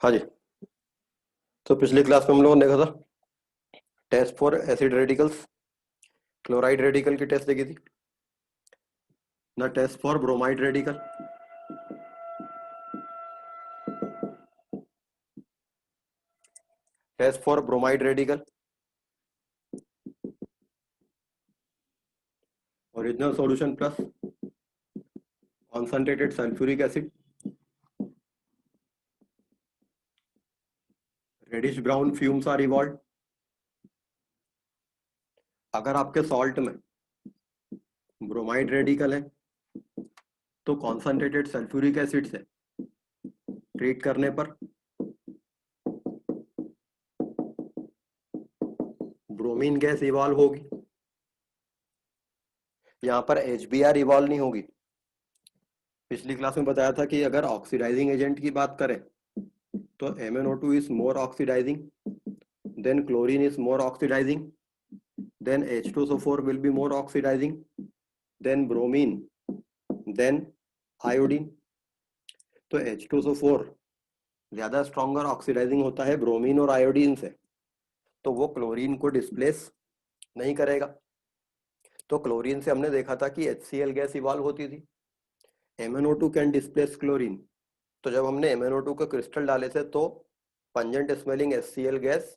हाँ जी। तो पिछली क्लास में हम लोगों ने देखा था test for acid radicals. Chloride radical की टेस्ट देखी थी ना, test for bromide radical. Test for bromide radical, original solution plus concentrated sulphuric acid, reddish brown fumes are evolve. अगर आपके सॉल्ट में ब्रोमाइड रेडिकल है तो कॉन्सनट्रेटेड सल्फ्यूरिक एसिड से ट्रीट करने पर ब्रोमीन गैस इवॉल्व होगी। यहाँ पर HBr इवॉल्व नहीं होगी। पिछली क्लास में बताया था कि अगर ऑक्सीडाइजिंग एजेंट की बात करें तो MnO2 is more oxidising, than chlorine is more oxidising, then H2SO4 will be more oxidizing, then bromine, then iodine। तो H2SO4 ज्यादा स्ट्रॉन्गर ऑक्सीडाइजिंग होता है ब्रोमीन और आयोडीन से, तो वो क्लोरीन को डिस्प्लेस नहीं करेगा। तो क्लोरीन से हमने देखा था कि HCl गैस इवॉल्व होती थी। MnO2 कैन डिस्प्लेस क्लोरीन, तो जब हमने MnO2 के क्रिस्टल डाले थे तो pungent smelling HCl gas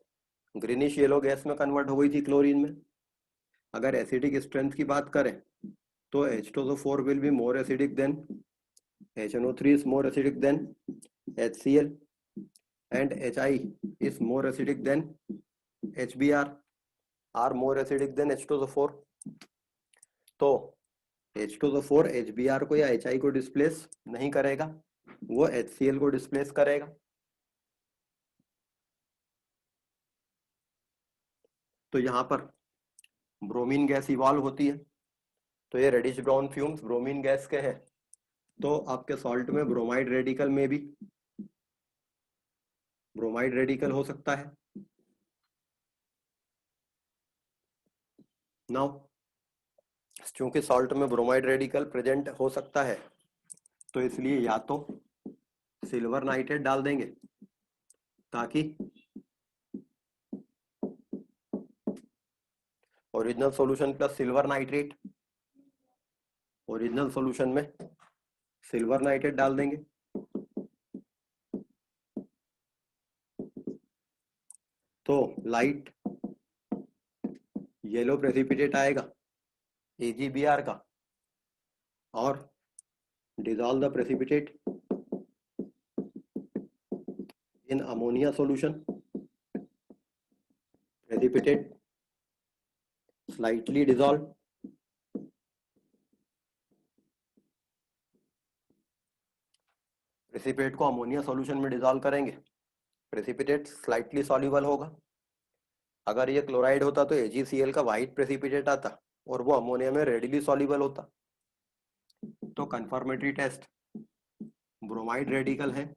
greenish yellow gas में कन्वर्ट हो गई थी क्लोरीन में। अगर एसिडिक स्ट्रेंथ की बात करें तो H2SO4 will be more acidic than HNO3 is more acidic than HCl and HI is more acidic than HBr are more acidic than H2SO4। तो H2SO4 HBr को या HI को डिस्प्लेस नहीं करेगा, वो HCl को डिस्प्लेस करेगा। तो यहाँ पर ब्रोमीन गैस इवॉल्व होती है, तो ये reddish brown fumes bromine gas के हैं। तो आपके सॉल्ट में ब्रोमाइड रेडिकल में भी ब्रोमाइड रेडिकल हो सकता है। नाउ चूंकि सॉल्ट में ब्रोमाइड रेडिकल प्रेजेंट हो सकता है तो इसलिए या तो सिल्वर नाइट्रेट डाल देंगे ताकि original solution plus silver nitrate, original solution में सिल्वर नाइट्रेट डाल देंगे। तो लाइट येलो प्रेसिपिटेट आएगा AgBr का और dissolve the precipitate in ammonia solution. Precipitate slightly dissolve, precipitate को अमोनिया सॉल्यूशन में डिसॉल्व करेंगे, प्रेसिपिटेट स्लाइटली सॉल्युबल होगा। अगर ये क्लोराइड होता तो AgCl का वाइट प्रेसिपिटेट आता और वो अमोनिया में रेडिली सॉल्युबल होता। तो कंफर्मेटरी टेस्ट, ब्रोमाइड रेडिकल है,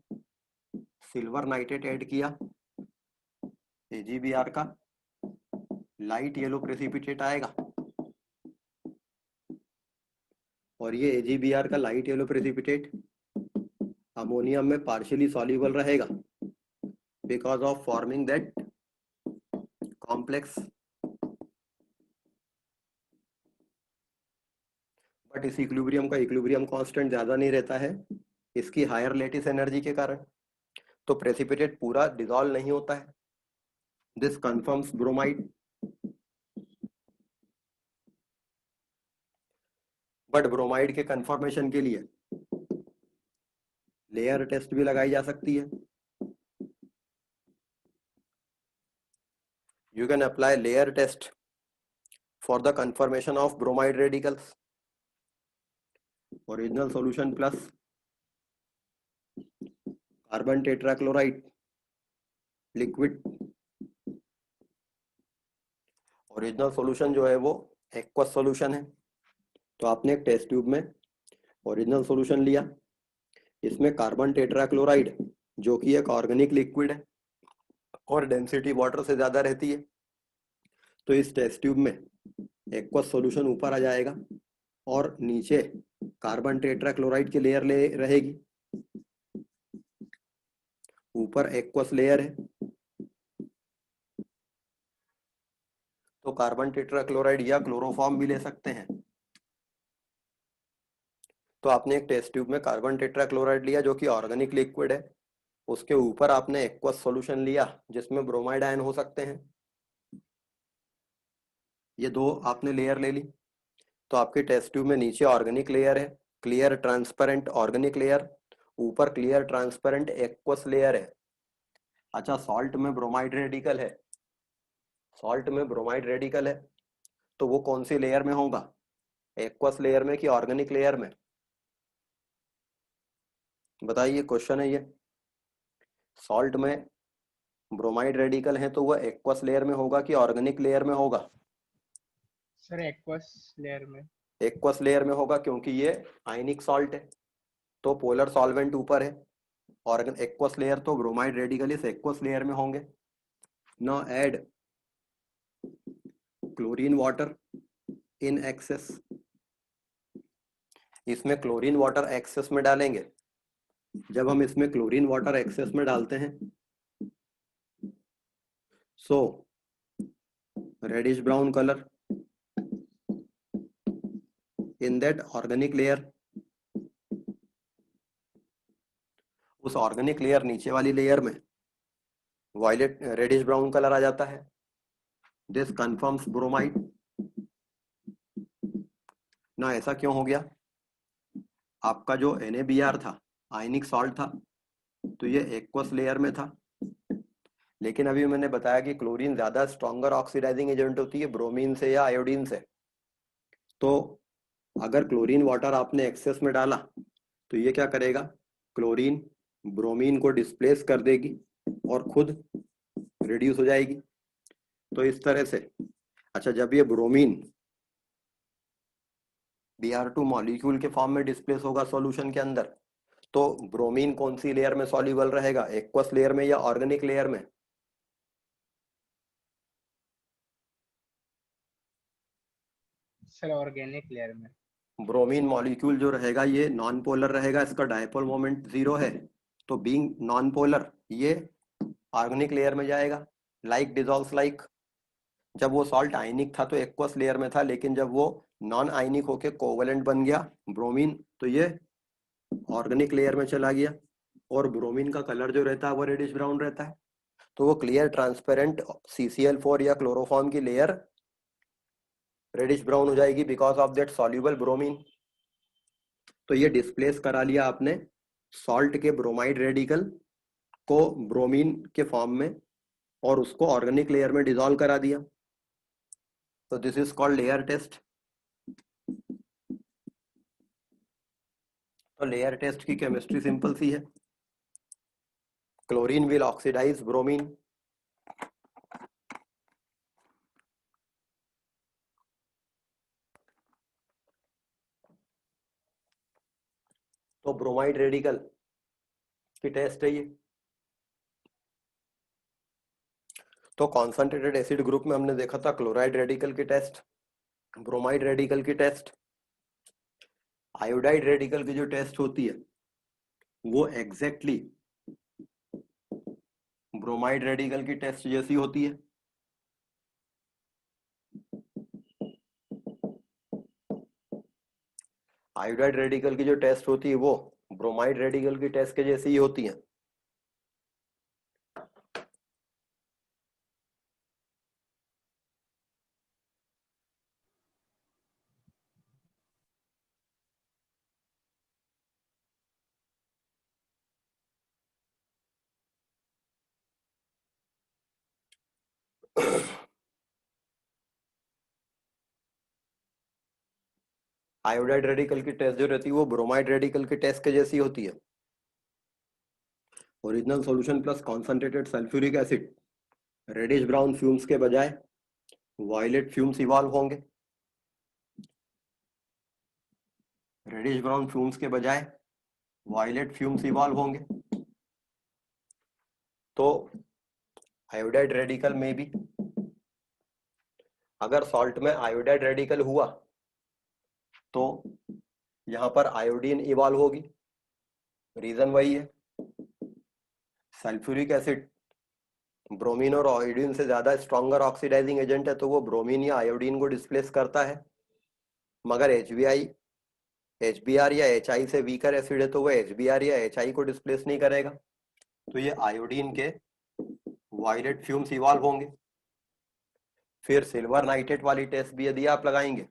सिल्वर नाइट्रेट ऐड किया, AgBr का लाइट येलो प्रेसिपिटेट आएगा और ये AgBr का लाइट येलो प्रेसिपिटेट अमोनियम में पार्शियली सॉल्युबल रहेगा because of forming that complex. But इस इक्विलिब्रियम का इक्विलिब्रियम कांस्टेंट ज्यादा नहीं रहता है इसकी हायर लेटिस एनर्जी के कारण, तो प्रेसिपिटेट पूरा डिसॉल्व नहीं होता है। This confirms bromide. But bromide के कंफर्मेशन के लिए लेयर टेस्ट भी लगाई जा सकती है। You can apply layer test for the confirmation of bromide radicals. Original solution plus carbon tetrachloride liquid. Original solution जो है वो एक्वस सॉल्यूशन है, तो आपने एक टेस्ट ट्यूब में ओरिजिनल सॉल्यूशन लिया, इसमें कार्बन टेट्राक्लोराइड जो कि एक ऑर्गेनिक लिक्विड है और डेंसिटी वाटर से ज्यादा रहती है, तो इस टेस्ट ट्यूब में एक्वस सॉल्यूशन ऊपर आ जाएगा और नीचे कार्बन टेट्राक्लोराइड की लेयर ले रहेगी। ऊपर एक्वस लेयर है, तो कार्बन टेट्राक्लोराइड या क्लोरोफॉर्म भी ले सकते हैं। तो आपने एक टेस्ट ट्यूब में कार्बन टेट्राक्लोराइड लिया जो कि ऑर्गेनिक लिक्विड है, उसके ऊपर आपने एक्वस सॉल्यूशन लिया जिसमें ब्रोमाइड आयन हो सकते हैं। ये दो आपने लेयर ले ली। तो आपके टेस्ट ट्यूब में नीचे ऑर्गेनिक लेयर है, क्लियर ट्रांसपेरेंट ऑर्गेनिक लेयर, ऊपर क्लियर ट्रांसपेरेंट एक्वस लेयर है। अच्छा, सॉल्ट में ब्रोमाइड रेडिकल है, सॉल्ट में ब्रोमाइड रेडिकल है, तो वो कौन सी लेयर में होगा, एक्वस लेयर में कि ऑर्गेनिक लेयर में? बताइए, क्वेश्चन है ये। सॉल्ट में ब्रोमाइड रेडिकल है तो वह एक्वस लेयर में होगा कि ऑर्गेनिक लेयर में होगा? सर एक्वस लेयर में। एक्वस लेयर में होगा क्योंकि ये आयनिक सॉल्ट है, तो पोलर सॉल्वेंट ऊपर है, और एक्वस लेयर तो ब्रोमाइड रेडिकल इस एक्वस लेयर में होंगे। Now add chlorine water in excess. इसमें क्लोरीन वाटर एक्सेस में डालेंगे। जब हम इसमें क्लोरीन वाटर एक्सेस में डालते हैं, so reddish brown colour in that organic layer, उस ऑर्गेनिक लेयर नीचे वाली लेयर में वायलेट रेडिश ब्राउन कलर आ जाता है। This confirms bromide. ना ऐसा क्यों हो गया? आपका जो NaBr था, आयनिक सॉल्ट था, तो ये एक्वस लेयर में था, लेकिन अभी मैंने बताया कि क्लोरीन ज्यादा स्ट्रॉन्गर ऑक्सीडाइजिंग एजेंट होती है ब्रोमीन से या आयोडीन से। तो अगर क्लोरीन वाटर आपने एक्सेस में डाला तो ये क्या करेगा, क्लोरीन ब्रोमीन को डिस्प्लेस कर देगी और खुद रिड्यूस हो जाएगी। तो इस तरह से, अच्छा, जब ये ब्रोमीन Br2 मॉलिक्यूल के फॉर्म में डिस्प्लेस होगा सॉल्यूशन के अंदर, तो ब्रोमीन कौन सी लेयर में सॉल्युबल रहेगा, एक्वस लेयर में या ऑर्गेनिक लेयर में? सर ऑर्गेनिक लेयर में। ब्रोमीन मॉलिक्यूल जो रहेगा ये नॉन पोलर रहेगा, इसका डायपोल मोमेंट 0 है, तो बीइंग नॉन पोलर ये ऑर्गेनिक लेयर में जाएगा। लाइक डिजॉल्व्स लाइक, जब वो सॉल्ट आयनिक था तो एक्वस लेयर में था, लेकिन जब वो नॉन आयनिक होके कोवेलेंट बन गया ब्रोमीन, तो ये ऑर्गेनिक लेयर में चला गया, और ब्रोमीन का कलर जो रहता है वो रेडिश ब्राउन रहता है। तो वो क्लियर ट्रांसपेरेंट CCl4 या क्लोरोफॉर्म की लेयर रेडिश ब्राउन हो जाएगी because of that soluble bromine. तो ये डिस्प्लेस करा लिया आपने सॉल्ट के ब्रोमाइड रेडिकल को ब्रोमीन के फॉर्म में, और उसको ऑर्गेनिक लेयर में डिसॉल्व करा दिया। तो this is called layer test. तो लेयर टेस्ट की केमिस्ट्री सिंपल सी है, क्लोरीन विल ऑक्सीडाइज ब्रोमीन, तो ब्रोमाइड रेडिकल की टेस्ट है ये। तो कॉन्सेंट्रेटेड एसिड ग्रुप में हमने देखा था क्लोराइड रेडिकल की टेस्ट, ब्रोमाइड रेडिकल की टेस्ट। आयोडाइड रेडिकल की जो टेस्ट होती है वो एग्जैक्टली ब्रोमाइड रेडिकल की टेस्ट जैसी होती है। आयोडाइड रेडिकल की जो टेस्ट होती है वो ब्रोमाइड रेडिकल की टेस्ट के जैसी ही होती है। आयोडाइड रेडिकल की टेस्ट जो रहती है वो ब्रोमाइड रेडिकल की टेस्ट के जैसी होती है। Original solution plus concentrated sulphuric acid, reddish brown fumes के बजाय वायलेट फ्यूम्स इवॉल्व होंगे, रेडिश ब्राउन फ्यूम्स के बजाय वायलेट फ्यूम्स इवॉल्व होंगे। तो आयोडाइड रेडिकल में भी अगर सॉल्ट में आयोडाइड रेडिकल हुआ तो यहां पर आयोडीन इवॉल्व होगी, रीजन वही है, सल्फ्यूरिक एसिड ब्रोमीन और आयोडीन से ज्यादा स्ट्रॉन्गर ऑक्सीडाइजिंग एजेंट है, तो वो ब्रोमीन या आयोडीन को डिस्प्लेस करता है। मगर एचबीआर या एचआई से वीकर एसिड है, तो वो एचबीआर या एचआई को डिस्प्लेस नहीं करेगा। तो ये आयोडीन के वायलेट फ्यूम्स इवॉल्व होंगे। फिर सिल्वर नाइट्रेट वाली टेस्ट भी यदि आप लगाएंगे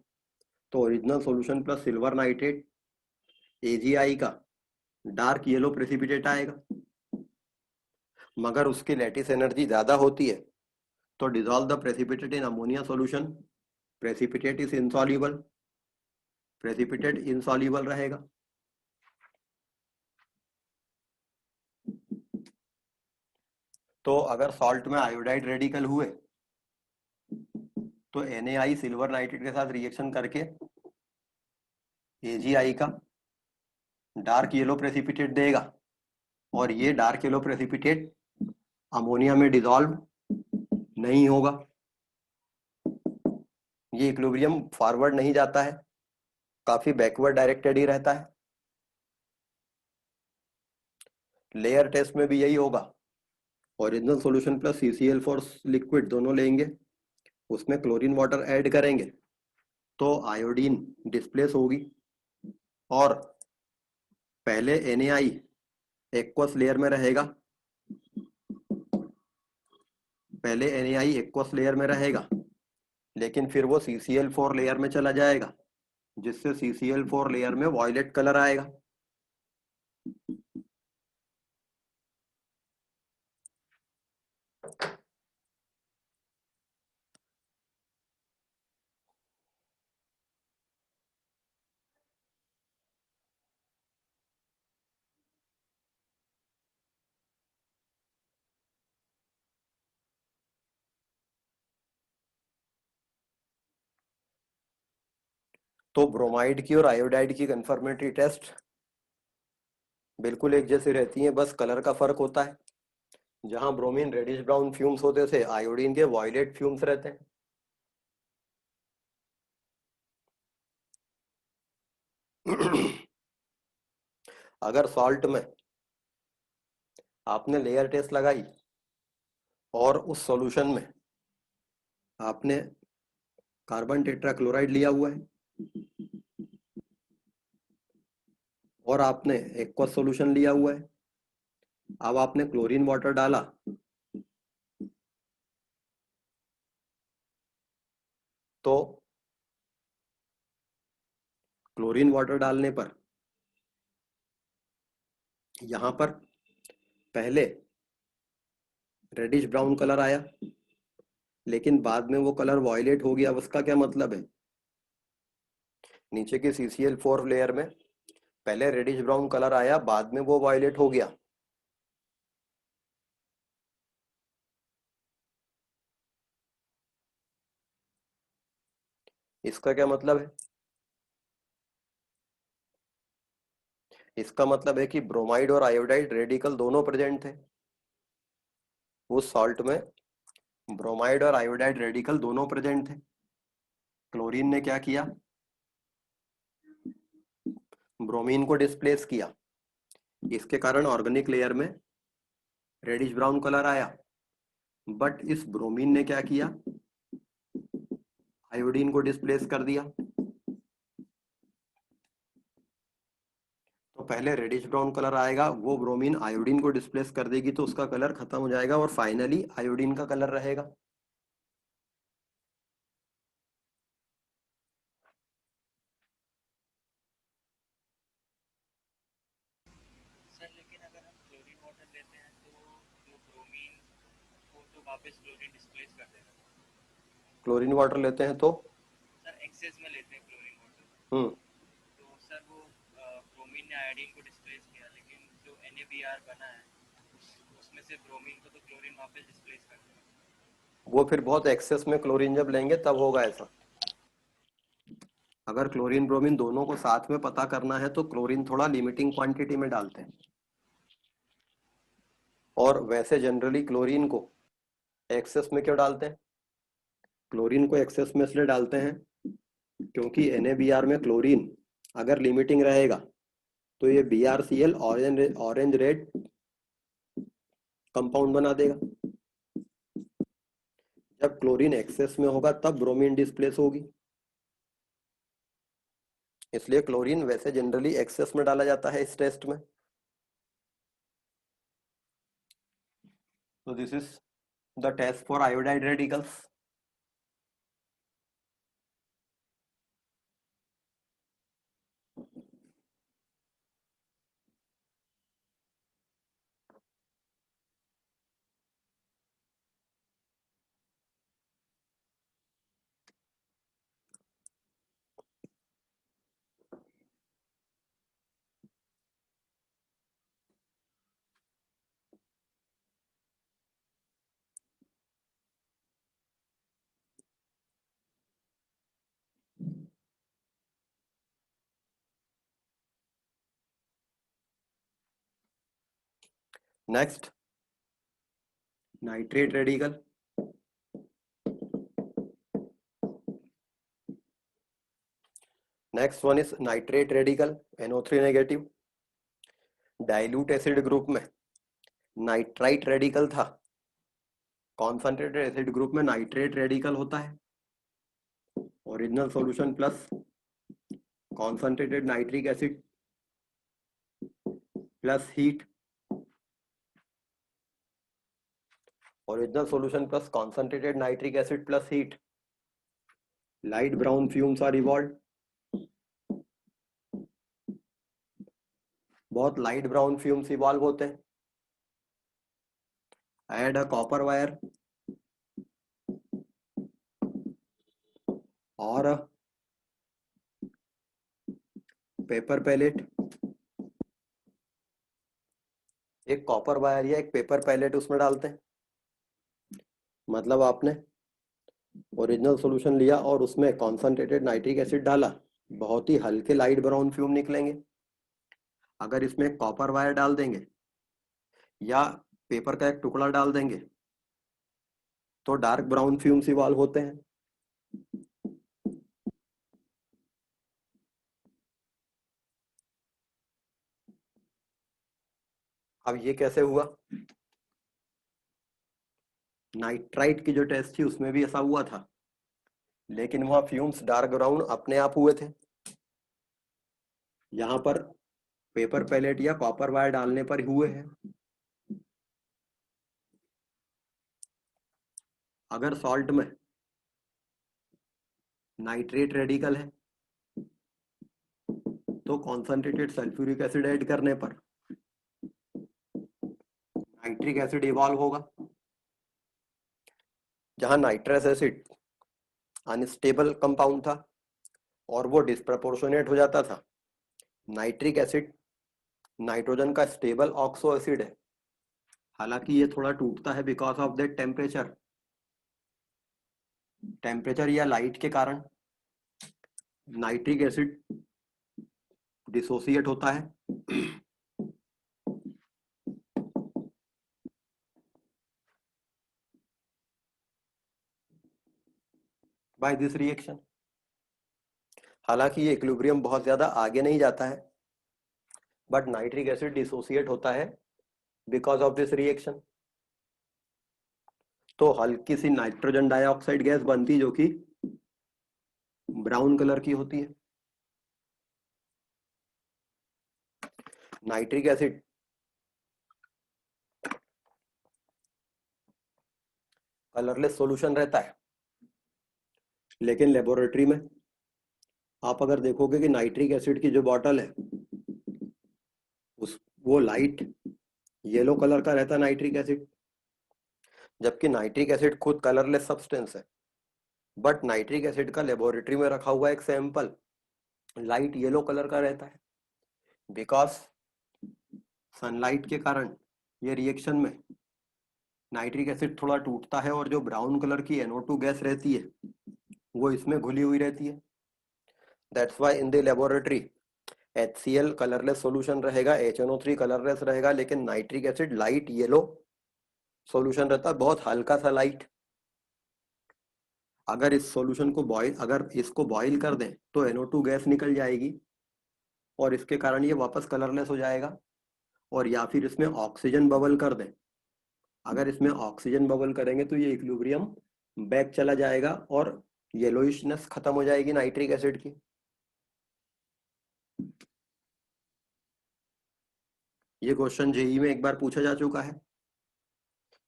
तो original solution plus silver nitrate AGI का डार्क येलो प्रेसिपिटेट आएगा। मगर उसकी लैटिस एनर्जी ज्यादा होती है, तो dissolve the precipitate in ammonia solution. Precipitate is insoluble, precipitate insoluble रहेगा। तो अगर सॉल्ट में आयोडाइड रेडिकल हुए तो NaI सिल्वर नाइट्रेट के साथ रिएक्शन करके AgI का डार्क येलो प्रेसिपिटेट देगा, और ये डार्क येलो प्रेसिपिटेट अमोनिया में डिसॉल्व नहीं होगा। ये इक्विलिब्रियम फॉरवर्ड नहीं जाता है, काफी बैकवर्ड डायरेक्टेड ही रहता है। लेयर टेस्ट में भी यही होगा। Original solution plus CCl4 liquid दोनों लेंगे, उसमें क्लोरीन वाटर ऐड करेंगे तो आयोडीन डिस्प्लेस होगी, और पहले NaI एक्वस लेयर में रहेगा, पहले NaI एक्वस लेयर में रहेगा, लेकिन फिर वो CCl4 लेयर में चला जाएगा, जिससे CCl4 लेयर में वॉयलेट कलर आएगा। तो ब्रोमाइड की और आयोडाइड की कंफर्मेटरी टेस्ट बिल्कुल एक जैसी रहती हैं, बस कलर का फर्क होता है। जहां ब्रोमीन रेडिश ब्राउन फ्यूम्स होते थे, आयोडीन के वॉयलेट फ्यूम्स रहते हैं। अगर सॉल्ट में आपने लेयर टेस्ट लगाई और उस सॉल्यूशन में आपने कार्बन टेट्राक्लोराइड लिया हुआ है और आपने एक्वस सॉल्यूशन लिया हुआ है, अब आपने क्लोरीन वाटर डाला तो क्लोरीन वाटर डालने पर यहां पर पहले रेडिश ब्राउन कलर आया, लेकिन बाद में वो कलर वॉयलेट हो गया। अब उसका क्या मतलब है? नीचे की CCl4 लेयर में पहले रेडिश ब्राउन कलर आया, बाद में वो वॉयलेट हो गया। इसका क्या मतलब है? इसका मतलब है कि ब्रोमाइड और आयोडाइड रेडिकल दोनों प्रेजेंट थे उस सॉल्ट में। ब्रोमाइड और आयोडाइड रेडिकल दोनों प्रेजेंट थे। क्लोरीन ने क्या किया? ब्रोमीन को डिस्प्लेस किया। इसके कारण ऑर्गेनिक लेयर में रेडिश ब्राउन कलर आया, बट इस ब्रोमीन ने क्या किया? आयोडीन को डिस्प्लेस कर दिया। तो पहले रेडिश ब्राउन कलर आएगा, वो ब्रोमीन आयोडीन को डिस्प्लेस कर देगी, तो उसका कलर खत्म हो जाएगा और फाइनली आयोडीन का कलर रहेगा। सर लेकिन अगर हम क्लोरीन वाटर लेते हैं तो जो ब्रोमीन को तो वापस क्लोरीन डिस्प्लेस कर देगा। क्लोरीन वाटर लेते हैं तो सर एक्सेस में लेते हैं क्लोरीन वाटर, हम्म तो सर वो ब्रोमीन ने आयोडीन को डिस्प्लेस किया, लेकिन जो NaBr बना है उसमें से ब्रोमीन को तो क्लोरीन वापस डिस्प्लेस कर देगा। वो फिर बहुत एक्सेस में क्लोरीन जब लेंगे तब होगा ऐसा। अगर क्लोरीन ब्रोमीन दोनों को साथ में पता करना है तो क्लोरीन थोड़ा लिमिटिंग क्वांटिटी में डालते हैं, और वैसे जनरली क्लोरीन को एक्सेस में क्यों डालते हैं? क्लोरीन को एक्सेस में इसलिए डालते हैं क्योंकि NaBr में क्लोरीन अगर लिमिटिंग रहेगा तो ये BrCl orange orange red compound बना देगा। जब क्लोरीन एक्सेस में होगा तब ब्रोमीन डिस्प्लेस होगी, इसलिए क्लोरीन वैसे जनरली एक्सेस में डाला जाता है इस टेस्ट में। तो this is the test for iodide radicals. Next nitrate radical. Next one is nitrate radical, NO3 negative. Dilute acid group में नाइट्राइट रेडिकल था, कॉन्संट्रेटेड एसिड ग्रुप में नाइट्रेट रेडिकल होता है। Original solution plus concentrated nitric acid plus heat, original solution plus concentrated nitric acid plus heat. Light brown fumes are evolved, बहुत light brown fumes evolve होते हैं। Add a copper wire और paper palette. एक copper wire या एक paper palette उसमें डालते हैं, मतलब आपने ओरिजिनल सॉल्यूशन लिया और उसमें कॉन्संट्रेटेड नाइट्रिक एसिड डाला, बहुत ही हल्के लाइट ब्राउन फ्यूम निकलेंगे। अगर इसमें कॉपर वायर डाल देंगे या पेपर का एक टुकड़ा डाल देंगे तो डार्क ब्राउन फ्यूम्स इवॉल्व होते हैं। अब ये कैसे हुआ? नाइट्राइट की जो टेस्ट थी उसमें भी ऐसा हुआ था, लेकिन वहां फ्यूम्स डार्क ब्राउन अपने आप हुए थे। यहां पर पेपर पैलेट या कॉपर वायर डालने पर हुए हैं। अगर सॉल्ट में नाइट्रेट रेडिकल है तो कॉन्संट्रेटेड सल्फ्यूरिक एसिड ऐड करने पर नाइट्रिक एसिड इवॉल्व होगा। जहां नाइट्रस एसिड अनस्टेबल कंपाउंड था और वो डिस्प्रपोर्शनेट हो जाता था, नाइट्रिक एसिड नाइट्रोजन का स्टेबल ऑक्सो एसिड है, हालांकि ये थोड़ा टूटता है बिकॉज ऑफ दैट टेम्परेचर या लाइट के कारण नाइट्रिक एसिड डिसोसिएट होता है बाय दिस रिएक्शन। हालांकि ये इक्विलिब्रियम बहुत ज्यादा आगे नहीं जाता है, बट नाइट्रिक एसिड डिसोसिएट होता है बिकॉज ऑफ दिस रिएक्शन। तो हल्की सी नाइट्रोजन डाइऑक्साइड गैस बनती जो कि ब्राउन कलर की होती है। नाइट्रिक एसिड कलरलेस सॉल्यूशन रहता है, लेकिन लेबोरेटरी में आप अगर देखोगे कि नाइट्रिक एसिड की जो बॉटल है वो लाइट येलो कलर का रहता है नाइट्रिक एसिड, जबकि नाइट्रिक एसिड खुद कलरलेस सब्सटेंस है। बट नाइट्रिक एसिड का लेबोरेटरी में रखा हुआ एक सैंपल लाइट येलो कलर का रहता है, बिकॉज सनलाइट के कारण ये रिएक्शन में नाइट्रिक एसिड थोड़ा टूटता है और जो ब्राउन कलर की NO2 गैस रहती है वो इसमें घुली हुई रहती है। That's why in the laboratory HCl colourless solution रहेगा, HNO3 कलरलेस रहेगा, लेकिन nitric acid light yellow solution रहता है, बहुत हल्का सा लाइट। अगर इस सॉल्यूशन को अगर इसको बॉईल कर दें तो NO2 गैस निकल जाएगी और इसके कारण ये वापस कलरलेस हो जाएगा। और या फिर इसमें ऑक्सीजन बबल कर दें अगर इसमें ऑक्सीजन बबल करेंगे तो ये इक्विलिब्रियम बैक चला जाएगा और येलोइशनेस खत्म हो जाएगी नाइट्रिक एसिड की। ये क्वेश्चन जेई में एक बार पूछा जा चुका है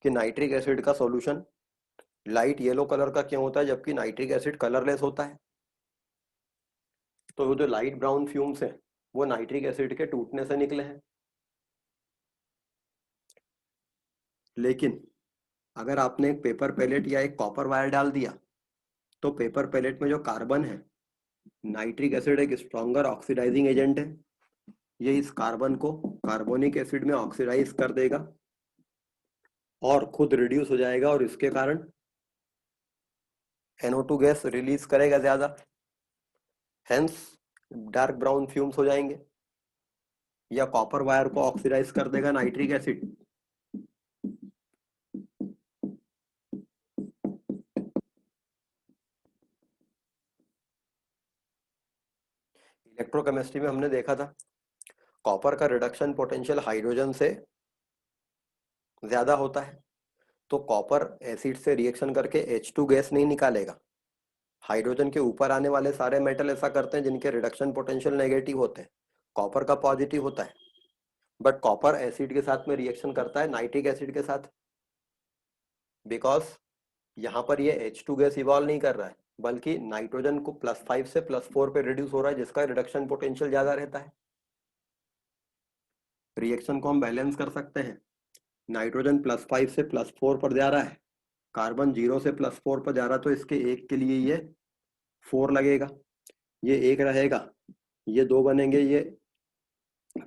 कि नाइट्रिक एसिड का सॉल्यूशन लाइट येलो कलर का क्यों होता है जबकि नाइट्रिक एसिड कलरलेस होता है। तो वो जो लाइट ब्राउन फ्यूम्स हैं वो नाइट्रिक एसिड के टूटने से निकले हैं। लेकिन अगर आपने एक पेपर पैलेट या एक कॉपर वायर डाल दिया तो पेपर पैलेट में जो कार्बन है, नाइट्रिक एसिड एक स्ट्रॉन्गर ऑक्सीडाइजिंग एजेंट है, ये इस कार्बन को कार्बोनिक एसिड में ऑक्सीडाइज कर देगा और खुद रिड्यूस हो जाएगा और इसके कारण NO2 गैस रिलीज करेगा ज्यादा, हेंस डार्क ब्राउन फ्यूम्स हो जाएंगे। या कॉपर वायर को ऑक्सीडाइज कर देगा नाइट्रिक एसिड, इलेक्ट्रोकेमिस्ट्री में हमने देखा था कॉपर का रिडक्शन पोटेंशियल हाइड्रोजन से ज्यादा होता है, तो कॉपर एसिड से रिएक्शन करके H2 गैस नहीं निकालेगा। हाइड्रोजन के ऊपर आने वाले सारे मेटल ऐसा करते हैं जिनके रिडक्शन पोटेंशियल नेगेटिव होते हैं, कॉपर का पॉजिटिव होता है, बट कॉपर एसिड के साथ में रिएक्शन करता है नाइट्रिक एसिड के साथ, बिकॉज यहाँ पर ये H2 गैस इवॉल्व नहीं कर रहा है बल्कि नाइट्रोजन को +5 से +4 पे रिड्यूस हो रहा है जिसका रिडक्शन पोटेंशियल ज्यादा रहता है। रिएक्शन को हम बैलेंस कर सकते हैं, नाइट्रोजन +5 से +4 पर जा रहा है, कार्बन 0 से +4 पर जा रहा है, तो इसके एक के लिए ये 4 लगेगा, ये 1 रहेगा, ये 2 बनेंगे, ये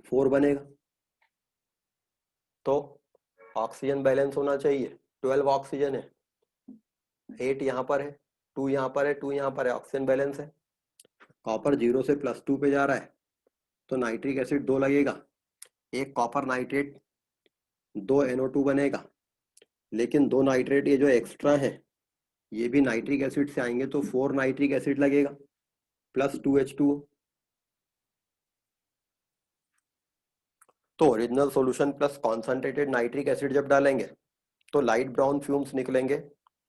4 बनेगा। तो ऑक्सीजन बैलेंस होना चाहिए, 12 ऑक्सीजन है, 8 यहाँ पर है, 2 यहाँ पर है, 2 यहाँ पर है, ऑक्सीजन बैलेंस है। कॉपर 0 से +2 पे जा रहा है तो नाइट्रिक एसिड 2 लगेगा, एक कॉपर नाइट्रेट 2 NO2 बनेगा, लेकिन 2 नाइट्रेट ये जो एक्स्ट्रा है ये भी नाइट्रिक एसिड से आएंगे तो 4 नाइट्रिक एसिड लगेगा +2H2O। तो original solution plus concentrated nitric acid जब डालेंगे तो लाइट ब्राउन फ्यूम्स निकलेंगे,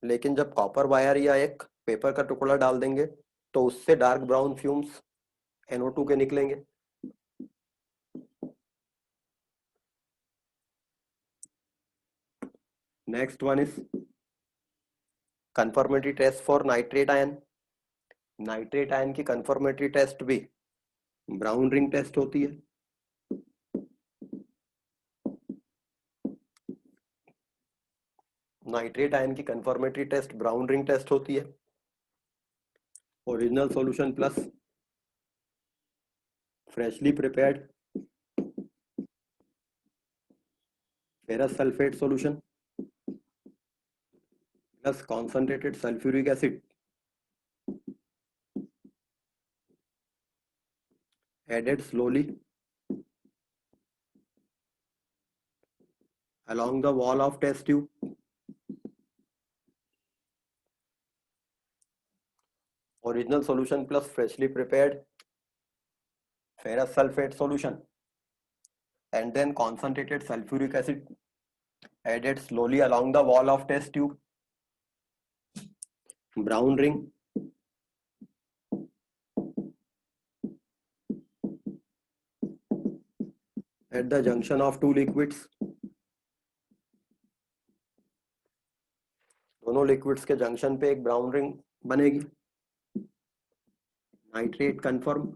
लेकिन जब कॉपर वायर या एक पेपर का टुकड़ा डाल देंगे तो उससे डार्क ब्राउन फ्यूम्स NO2 के निकलेंगे। Next one is confirmatory test for nitrate ion. Nitrate ion की कंफर्मेटरी टेस्ट भी ब्राउन रिंग टेस्ट होती है। नाइट्रेट आयन की confirmatory test brown ring test होती है। Original solution plus freshly prepared ferrous sulphate solution plus concentrated sulphuric acid added slowly along the wall of test tube. Original solution plus freshly prepared ferrous sulfate solution and then concentrated sulfuric acid added slowly along the wall of test tube. Brown ring at the junction of two liquids. दोनों liquids के junction पे एक brown ring बनेगी। Nitrate confirm.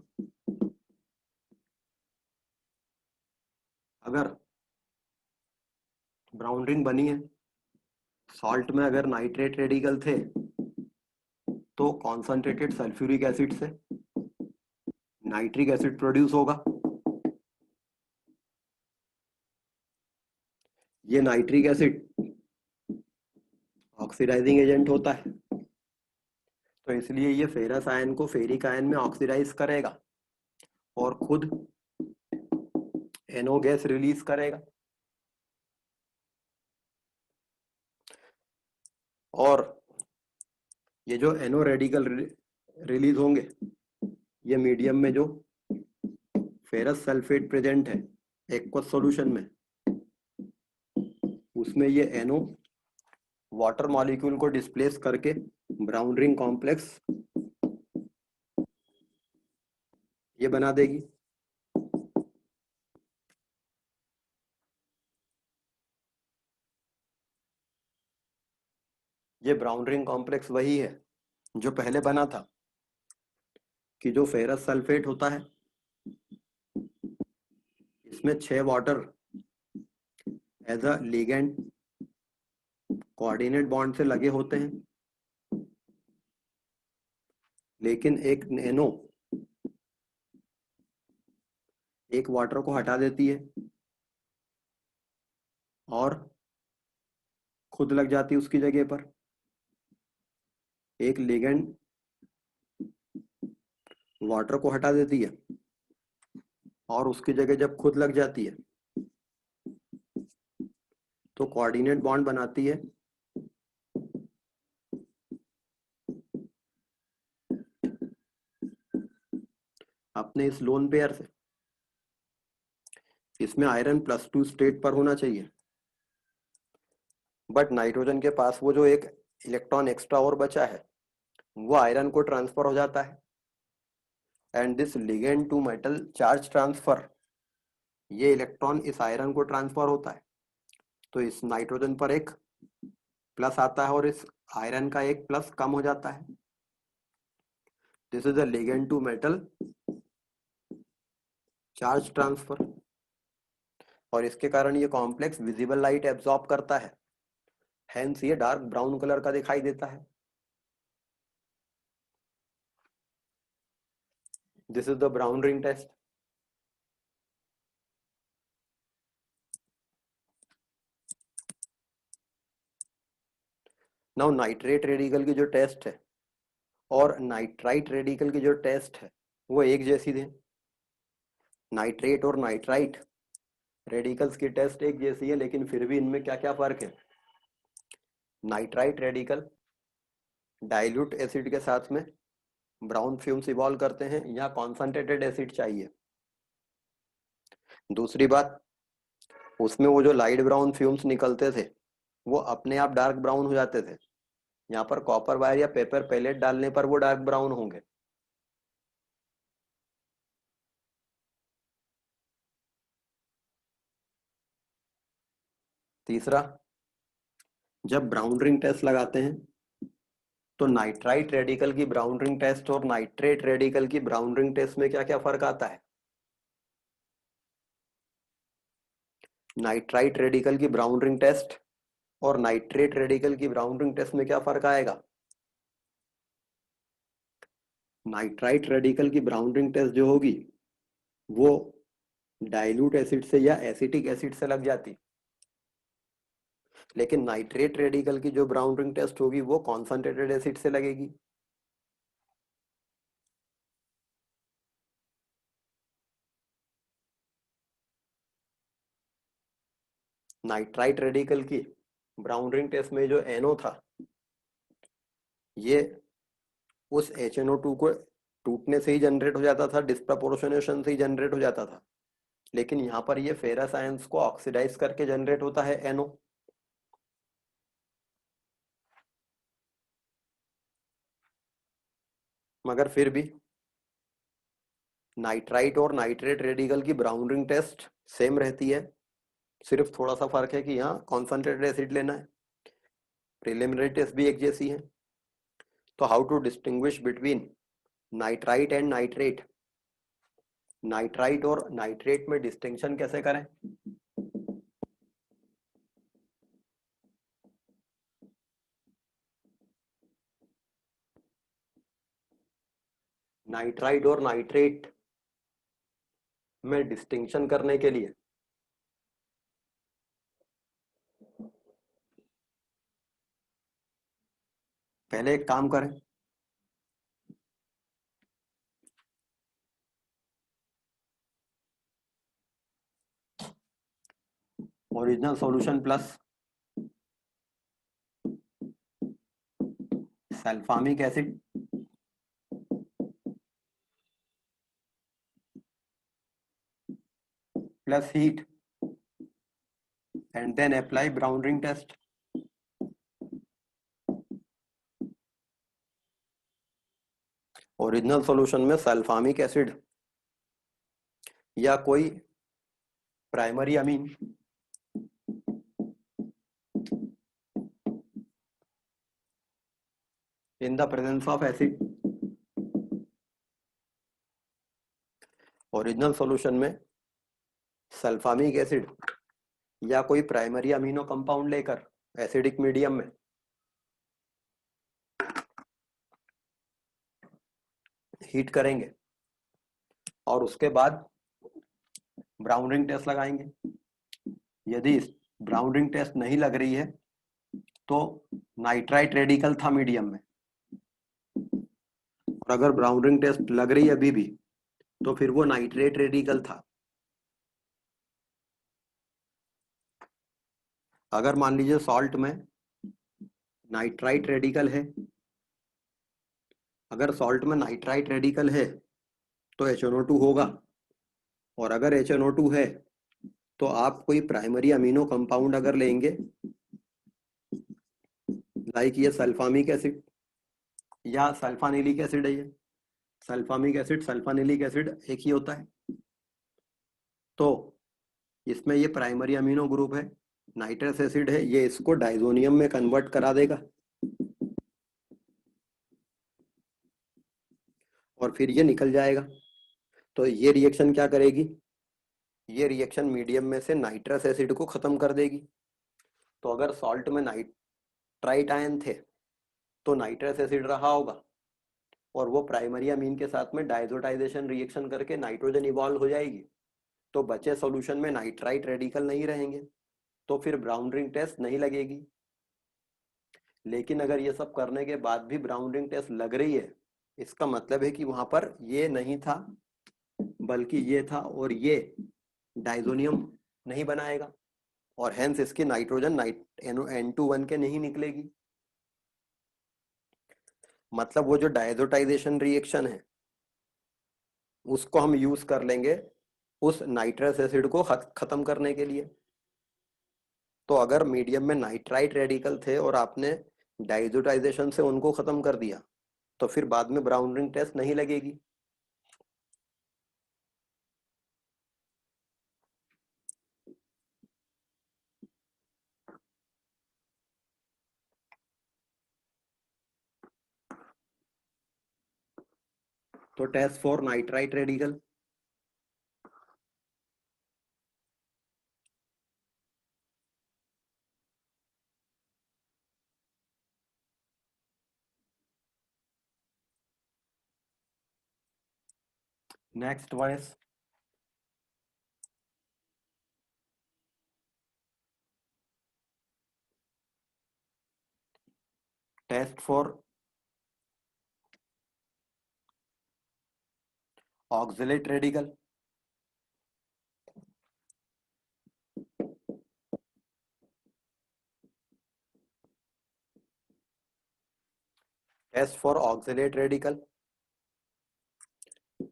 अगर brown ring बनी है, salt में अगर नाइट्रेट रेडिकल थे तो कॉन्सनट्रेटेड सल्फ्यूरिक एसिड से नाइट्रिक एसिड प्रोड्यूस होगा। ये नाइट्रिक एसिड ऑक्सीडाइजिंग एजेंट होता है, तो इसलिए ये फेरस आयन को फेरिक आयन में ऑक्सीडाइज करेगा और खुद NO गैस रिलीज करेगा। और ये जो NO रेडिकल रिलीज होंगे ये मीडियम में जो फेरस सल्फेट प्रेजेंट है एक्वस सॉल्यूशन में, उसमें ये NO वाटर मॉलिक्यूल को डिस्प्लेस करके ब्राउन रिंग कॉम्प्लेक्स ये बना देगी। ये ब्राउन रिंग कॉम्प्लेक्स वही है जो पहले बना था कि जो फेरस सल्फेट होता है इसमें 6 water as a ligand coordinate bond से लगे होते हैं, लेकिन एक NO एक वाटर को हटा देती है और खुद लग जाती है उसकी जगह पर। एक लिगेंड वाटर को हटा देती है और उसकी जगह जब खुद लग जाती है तो कोऑर्डिनेट बॉन्ड बनाती है अपने इस लोन पेयर से। इसमें आयरन +2 स्टेट पर होना चाहिए, बट नाइट्रोजन के पास वो जो एक इलेक्ट्रॉन एक्स्ट्रा और बचा है वो आयरन को ट्रांसफर हो जाता है, and this ligand to metal charge transfer, ये इलेक्ट्रॉन इस आयरन को ट्रांसफर होता है तो इस नाइट्रोजन पर एक प्लस आता है और इस आयरन का एक प्लस कम हो जाता है। This is a ligand to metal charge transfer, और इसके कारण ये कॉम्प्लेक्स विजिबल लाइट एब्जॉर्ब करता है, हेंस ये डार्क ब्राउन कलर का दिखाई देता है। This is the brown ring test. Now nitrate radical की जो टेस्ट है और नाइट्राइट रेडिकल की जो टेस्ट है वो एक जैसी थी। नाइट्रेट और नाइट्राइट रेडिकल्स की टेस्ट एक जैसी है, लेकिन फिर भी इनमें क्या क्या फर्क है। नाइट्राइट रेडिकल डाइल्यूट एसिड के साथ में ब्राउन फ्यूम्स इवॉल्व करते हैं, यहाँ कॉन्संट्रेटेड एसिड चाहिए। दूसरी बात, उसमें वो जो लाइट ब्राउन फ्यूम्स निकलते थे वो अपने आप डार्क ब्राउन हो जाते थे, यहाँ पर कॉपर वायर या पेपर पेलेट डालने पर वो डार्क ब्राउन होंगे। तीसरा, जब ब्राउन रिंग टेस्ट लगाते हैं तो नाइट्राइट रेडिकल की ब्राउन रिंग टेस्ट और नाइट्रेट रेडिकल की ब्राउन रिंग टेस्ट में क्या क्या फर्क आता है। नाइट्राइट रेडिकल की ब्राउन रिंग टेस्ट और नाइट्रेट रेडिकल की ब्राउन रिंग टेस्ट में क्या फर्क आएगा। नाइट्राइट रेडिकल की ब्राउन रिंग टेस्ट जो होगी वो डाइल्यूट एसिड से या एसिटिक एसिड से लग जाती, लेकिन नाइट्रेट रेडिकल की जो ब्राउन रिंग टेस्ट होगी वो कॉन्संट्रेटेड एसिड से लगेगी। नाइट्राइट रेडिकल की ब्राउन रिंग टेस्ट में जो NO था ये उस HNO2 को टूटने से ही जनरेट हो जाता था, डिस्प्रपोर्शनेशन से ही जनरेट हो जाता था, लेकिन यहाँ पर ये फेरस आयंस को ऑक्सीडाइज करके जनरेट होता है NO। मगर फिर भी नाइट्राइट और नाइट्रेट रेडिकल की ब्राउन रिंग टेस्ट सेम रहती है, सिर्फ थोड़ा सा फर्क है कि यहाँ कॉन्संट्रेटेड एसिड लेना है। प्रिलिमिनरी टेस्ट भी एक जैसी है। तो how to distinguish between nitrite and nitrate. Nitrite और नाइट्रेट में डिस्टिंक्शन कैसे करें। नाइट्राइट और नाइट्रेट में डिस्टिंक्शन करने के लिए पहले एक काम करें, original solution plus sulphamic acid plus heat and then apply brown ring test. Original solution में सल्फामिक एसिड या कोई primary amine in the presence of acid, original solution में सल्फामिक एसिड या कोई प्राइमरी अमीनो कंपाउंड लेकर acidic medium में heat करेंगे और उसके बाद ब्राउन रिंग टेस्ट लगाएंगे। यदि ब्राउन रिंग टेस्ट नहीं लग रही है तो नाइट्राइट रेडिकल था मीडियम में, और अगर ब्राउन रिंग टेस्ट लग रही है अभी भी तो फिर वो नाइट्रेट रेडिकल था। अगर मान लीजिए सॉल्ट में नाइट्राइट रेडिकल है, अगर सॉल्ट में नाइट्राइट रेडिकल है तो HNO2 होगा, और अगर HNO2 है तो आप कोई प्राइमरी अमीनो कंपाउंड अगर लेंगे लाइक ये सल्फामिक एसिड या सल्फानिलिक एसिड है, ये सल्फामिक एसिड सल्फानिलिक एसिड एक ही होता है, तो इसमें ये प्राइमरी अमीनो ग्रुप है, नाइट्रस एसिड है, ये इसको डाइजोनियम में कन्वर्ट करा देगा और फिर ये निकल जाएगा। तो ये रिएक्शन क्या करेगी, ये रिएक्शन मीडियम में से नाइट्रस एसिड को खत्म कर देगी। तो अगर सॉल्ट में नाइट्राइट आयन थे तो नाइट्रस एसिड रहा होगा और वो प्राइमरी अमीन के साथ में डायजोटाइजेशन रिएक्शन करके नाइट्रोजन इवॉल्व हो जाएगी, तो बचे सॉल्यूशन में नाइट्राइट रेडिकल नहीं रहेंगे, तो फिर ब्राउन रिंग टेस्ट नहीं लगेगी। लेकिन अगर ये सब करने के बाद भी ब्राउन रिंग टेस्ट लग रही है, इसका मतलब है कि वहां पर ये नहीं था बल्कि ये था, और ये डाइजोनियम नहीं बनाएगा और हेंस इसकी नाइट्रोजन N2 के नहीं निकलेगी। मतलब वो जो डायजोटाइजेशन रिएक्शन है उसको हम यूज कर लेंगे उस नाइट्रस एसिड को खत्म करने के लिए। तो अगर मीडियम में नाइट्राइट रेडिकल थे और आपने डायजोटाइजेशन से उनको खत्म कर दिया तो फिर बाद में ब्राउन रिंग टेस्ट नहीं लगेगी। तो test for nitrite radical, next one is test for oxalate radical. Test for oxalate radical,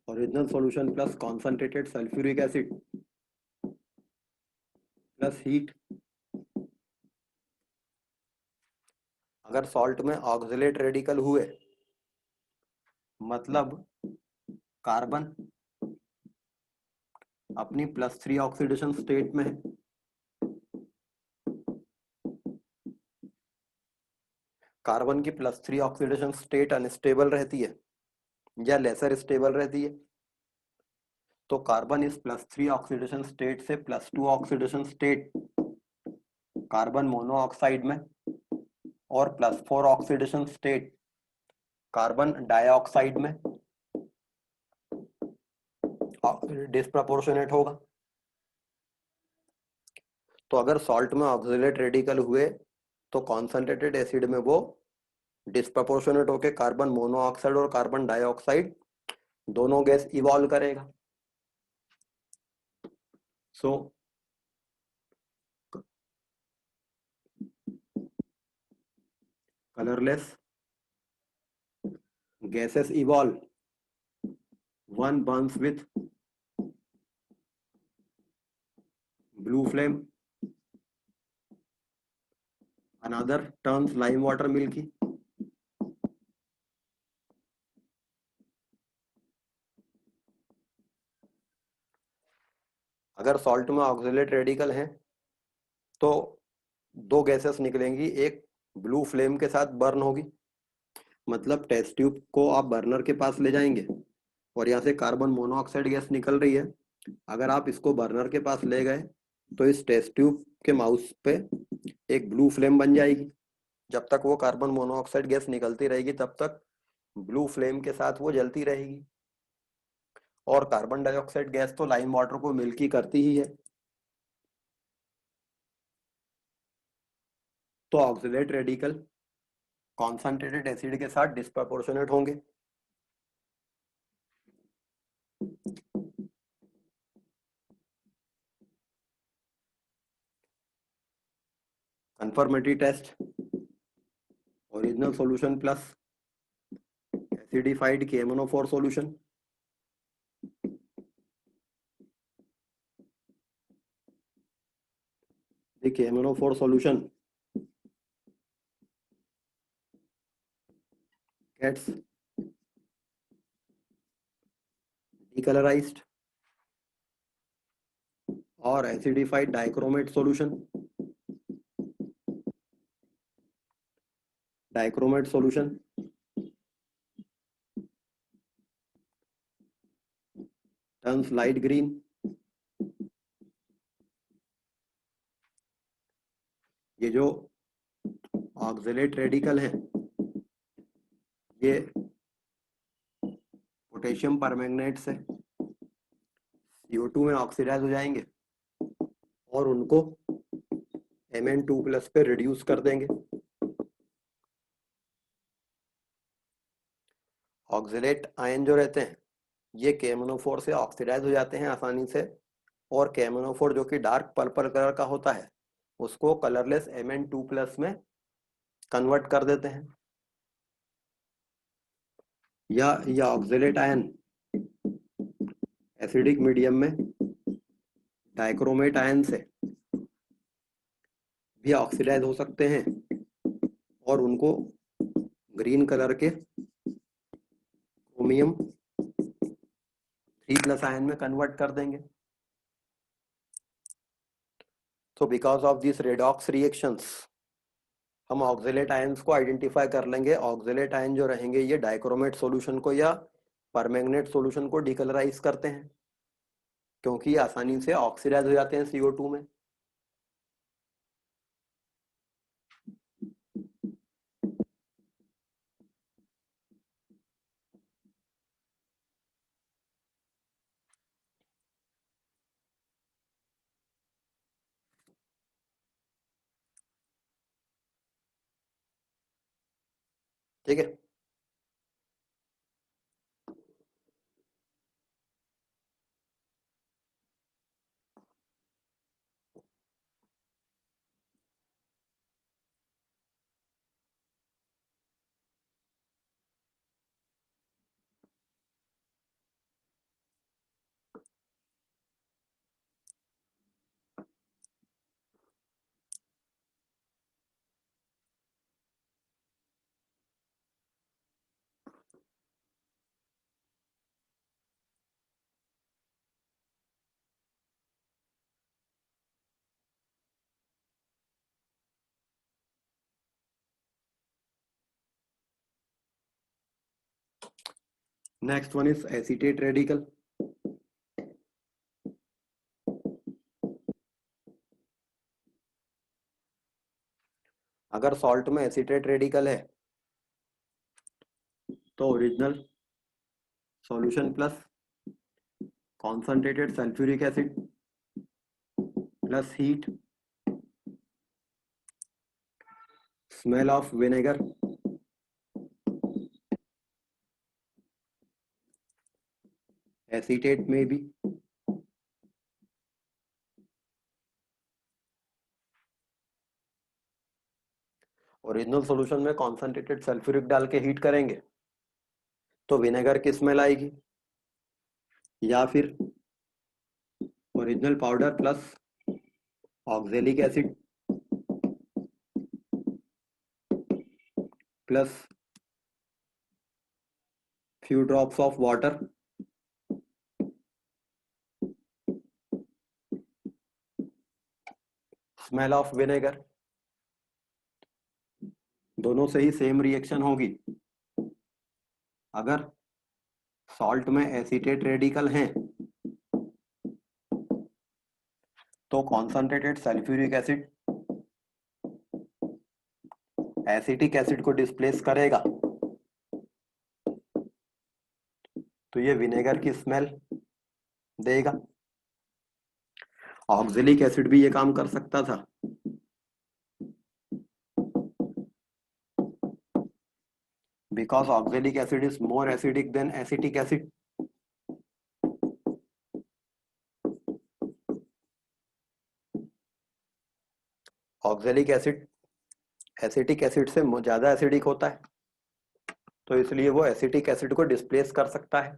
original solution plus concentrated sulphuric acid plus heat. अगर सॉल्ट में ऑक्सलेट रेडिकल हुए मतलब कार्बन अपनी +3 ऑक्सीडेशन स्टेट में है, कार्बन की +3 ऑक्सीडेशन स्टेट अनस्टेबल रहती है या लेसर स्टेबल रहती है, तो कार्बन इस +3 ऑक्सीडेशन स्टेट से +2 ऑक्सीडेशन स्टेट कार्बन मोनोऑक्साइड में और +4 ऑक्सीडेशन स्टेट कार्बन डाइऑक्साइड में डिस्प्रपोर्शनेट होगा। तो अगर सॉल्ट में ऑक्सलेट रेडिकल हुए तो कॉन्सेंट्रेटेड एसिड में वो डिस्प्रपोर्शनेट होके कार्बन मोनोऑक्साइड और कार्बन डाइऑक्साइड दोनों गैस इवॉल्व करेगा। सो colorless gases evolve, one burns with blue flame another turns lime water milky. अगर सॉल्ट में ऑक्सलेट रेडिकल हैं तो दो गैसेस निकलेंगी, एक ब्लू फ्लेम के साथ बर्न होगी, मतलब टेस्ट ट्यूब को आप बर्नर के पास ले जाएंगे और यहाँ से कार्बन मोनोऑक्साइड गैस निकल रही है। अगर आप इसको बर्नर के पास ले गए तो इस टेस्ट ट्यूब के माउस पे एक ब्लू फ्लेम बन जाएगी। जब तक वो कार्बन मोनोऑक्साइड गैस निकलती रहेगी तब तक ब्लू फ्लेम के साथ वो जलती रहेगी। और कार्बन डाइऑक्साइड गैस तो लाइम वाटर को मिल्की करती ही है। तो ऑक्सीडेट रेडिकल कॉन्सनट्रेटेड एसिड के साथ डिस्प्रपोर्शनेट होंगे। Confirmatory test, original solution plus acidified KMnO4 solution. The KMnO4 solution gets decolorized or acidified dichromate solution. Dichromate solution turns light green. ये जो ऑक्सलेट रेडिकल हैं ये पोटेशियम परमैंगनेट से CO2 में oxidise हो जाएंगे और उनको Mn2+ पे रिड्यूस कर देंगे। ऑक्सलेट आयन जो रहते हैं ये KMnO4 से ऑक्सीडाइज हो जाते हैं आसानी से, और KMnO4 जो कि डार्क पर्पल कलर का होता है उसको कलरलेस Mn2+ में कन्वर्ट कर देते हैं। या यह ऑक्सलेट आयन एसिडिक मीडियम में डाइक्रोमेट आयन से भी ऑक्सीडाइज हो सकते हैं और उनको ग्रीन कलर के क्रोमियम 3+ आयन में कन्वर्ट कर देंगे। तो because of this redox reactions हम ऑक्सलेट आयंस को आइडेंटिफाई कर लेंगे। ऑक्सलेट आयन जो रहेंगे ये डाइक्रोमेट सॉल्यूशन को या परमैंगनेट सॉल्यूशन को डिकलराइज करते हैं क्योंकि ये आसानी से ऑक्सीडाइज हो जाते हैं CO2 में। ठीक है, next one is acetate radical. अगर सॉल्ट में एसीटेट रेडिकल है तो original solution plus concentrated sulphuric acid plus heat, smell of vinegar, acetate में भी ओरिजिनल सॉल्यूशन में कॉन्सनट्रेटेड सल्फ्यूरिक डाल के हीट करेंगे तो विनेगर की स्मेल आएगी, या फिर original powder plus oxalic acid plus few drops of water, smell of vinegar, दोनों से ही सेम रिएक्शन होगी। अगर सॉल्ट में एसीटेट रेडिकल हैं तो concentrated sulphuric acid acetic acid को डिस्प्लेस करेगा, तो ये विनेगर की स्मेल देगा। ऑक्जेलिक एसिड भी ये काम कर सकता था, because oxalic acid is more acidic than acetic acid. Oxalic acid acetic acid से ज्यादा एसिडिक होता है, तो इसलिए वो एसिटिक एसिड को डिस्प्लेस कर सकता है।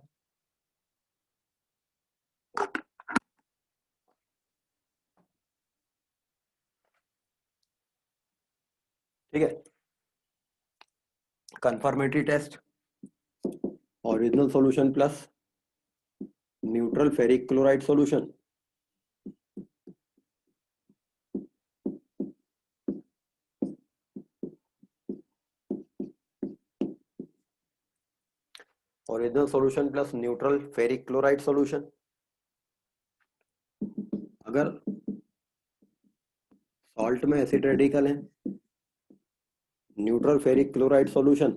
ठीक है, confirmatory test, original solution plus neutral ferric chloride solution. Original solution plus neutral ferric chloride solution. अगर सॉल्ट में एसिड रेडिकल है, neutral ferric chloride solution,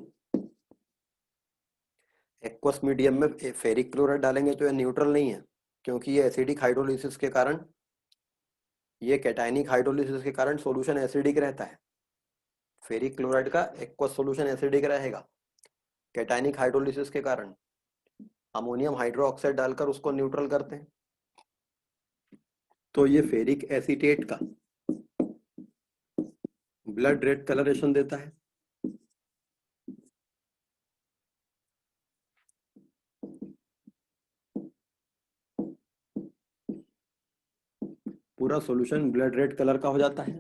aqueous medium में फेरिक क्लोराइड डालेंगे तो ये न्यूट्रल नहीं है, क्योंकि ये एसिडिक हाइड्रोलिसिस के कारण, ये कैटायनिक हाइड्रोलिसिस के कारण सॉल्यूशन एसिडिक रहता है। फेरिक क्लोराइड का एक्वस सॉल्यूशन एसिडिक रहेगा, कैटायनिक हाइड्रोलिसिस के कारण अमोनियम हाइड्रोक्साइड डालकर उसको न्यूट्रल करते हैं, तो ये फेरिक एसीटेट का ब्लड रेड कलरेशन देता है। पूरा सॉल्यूशन ब्लड रेड कलर का हो जाता है।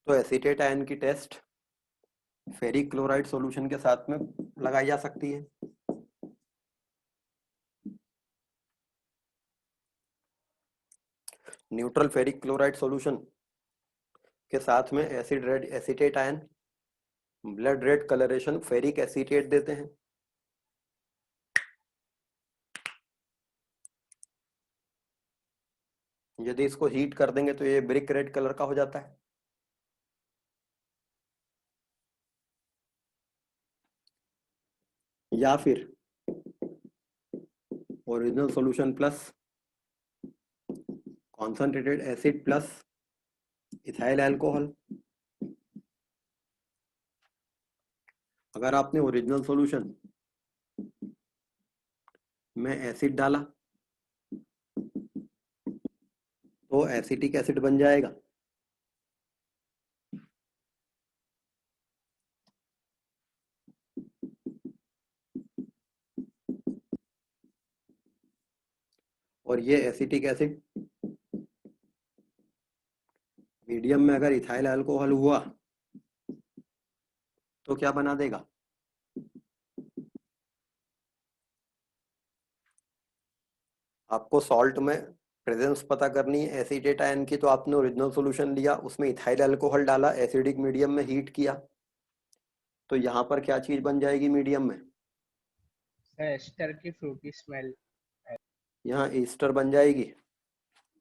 तो एसीटेट आयन की टेस्ट फेरिक क्लोराइड सॉल्यूशन के साथ में लगाई जा सकती है। न्यूट्रल फेरिक क्लोराइड सॉल्यूशन के साथ में acid red acetate ion blood red colouration ferric acetate देते हैं। यदि इसको हीट कर देंगे तो ये ब्रिक रेड कलर का हो जाता है। या फिर original solution plus concentrated acid plus ethyl alcohol. अगर आपने ओरिजिनल सॉल्यूशन में एसिड डाला तो एसिटिक एसिड बन जाएगा, और ये एसिटिक एसिड मीडियम में अगर इथाइल अल्कोहल हुआ तो क्या बना देगा? आपको सॉल्ट में प्रेजेंस पता करनी है एसीटेट आयन की, तो आपने ओरिजिनल सॉल्यूशन लिया, उसमें इथाइल अल्कोहल डाला, एसिडिक मीडियम में हीट किया, तो यहाँ पर क्या चीज बन जाएगी मीडियम में? सर एस्टर की फ्रूटी स्मेल। यहाँ ईस्टर बन जाएगी,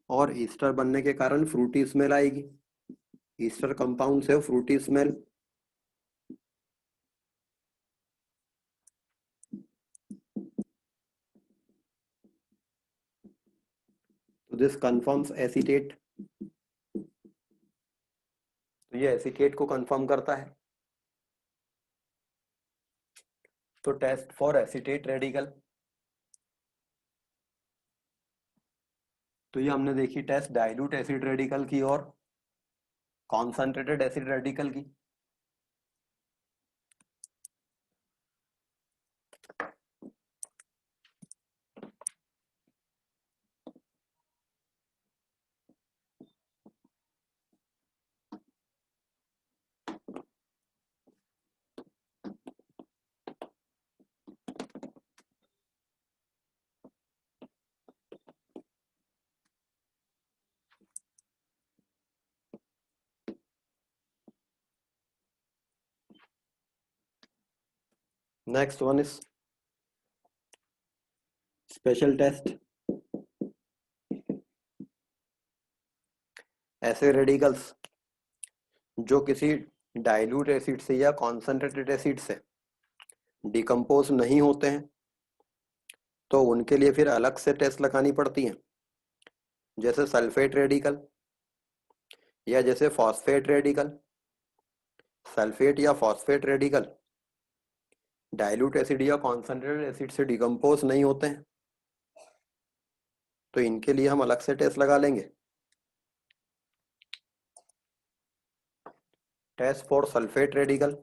और ईस्टर बनने के कारण फ्रूटी स्मेल आएगी। ईस्टर कंपाउंड से फ्रूटी स्मेल। तो दिस कंफर्म्स एसीटेट, तो ये एसीटेट को कंफर्म करता है। तो टेस्ट फॉर एसीटेट रेडिकल, तो ये हमने देखी टेस्ट डाइल्यूट एसिड रेडिकल की और कॉन्सनट्रेटेड एसिड रेडिकल की। Next one is special test. ऐसे रेडिकल्स जो किसी डाइल्यूट एसिड से या कॉन्सेंट्रेटेड एसिड से डिकम्पोज नहीं होते हैं, तो उनके लिए फिर अलग से टेस्ट लगानी पड़ती हैं. जैसे सल्फेट रेडिकल या जैसे फॉस्फेट रेडिकल. सल्फेट या फॉस्फेट रेडिकल डाइल्यूट एसिड या कॉन्सेंट्रेटेड एसिड से डिकम्पोज नहीं होते हैं, तो इनके लिए हम अलग से टेस्ट लगा लेंगे. Test for sulphate radical.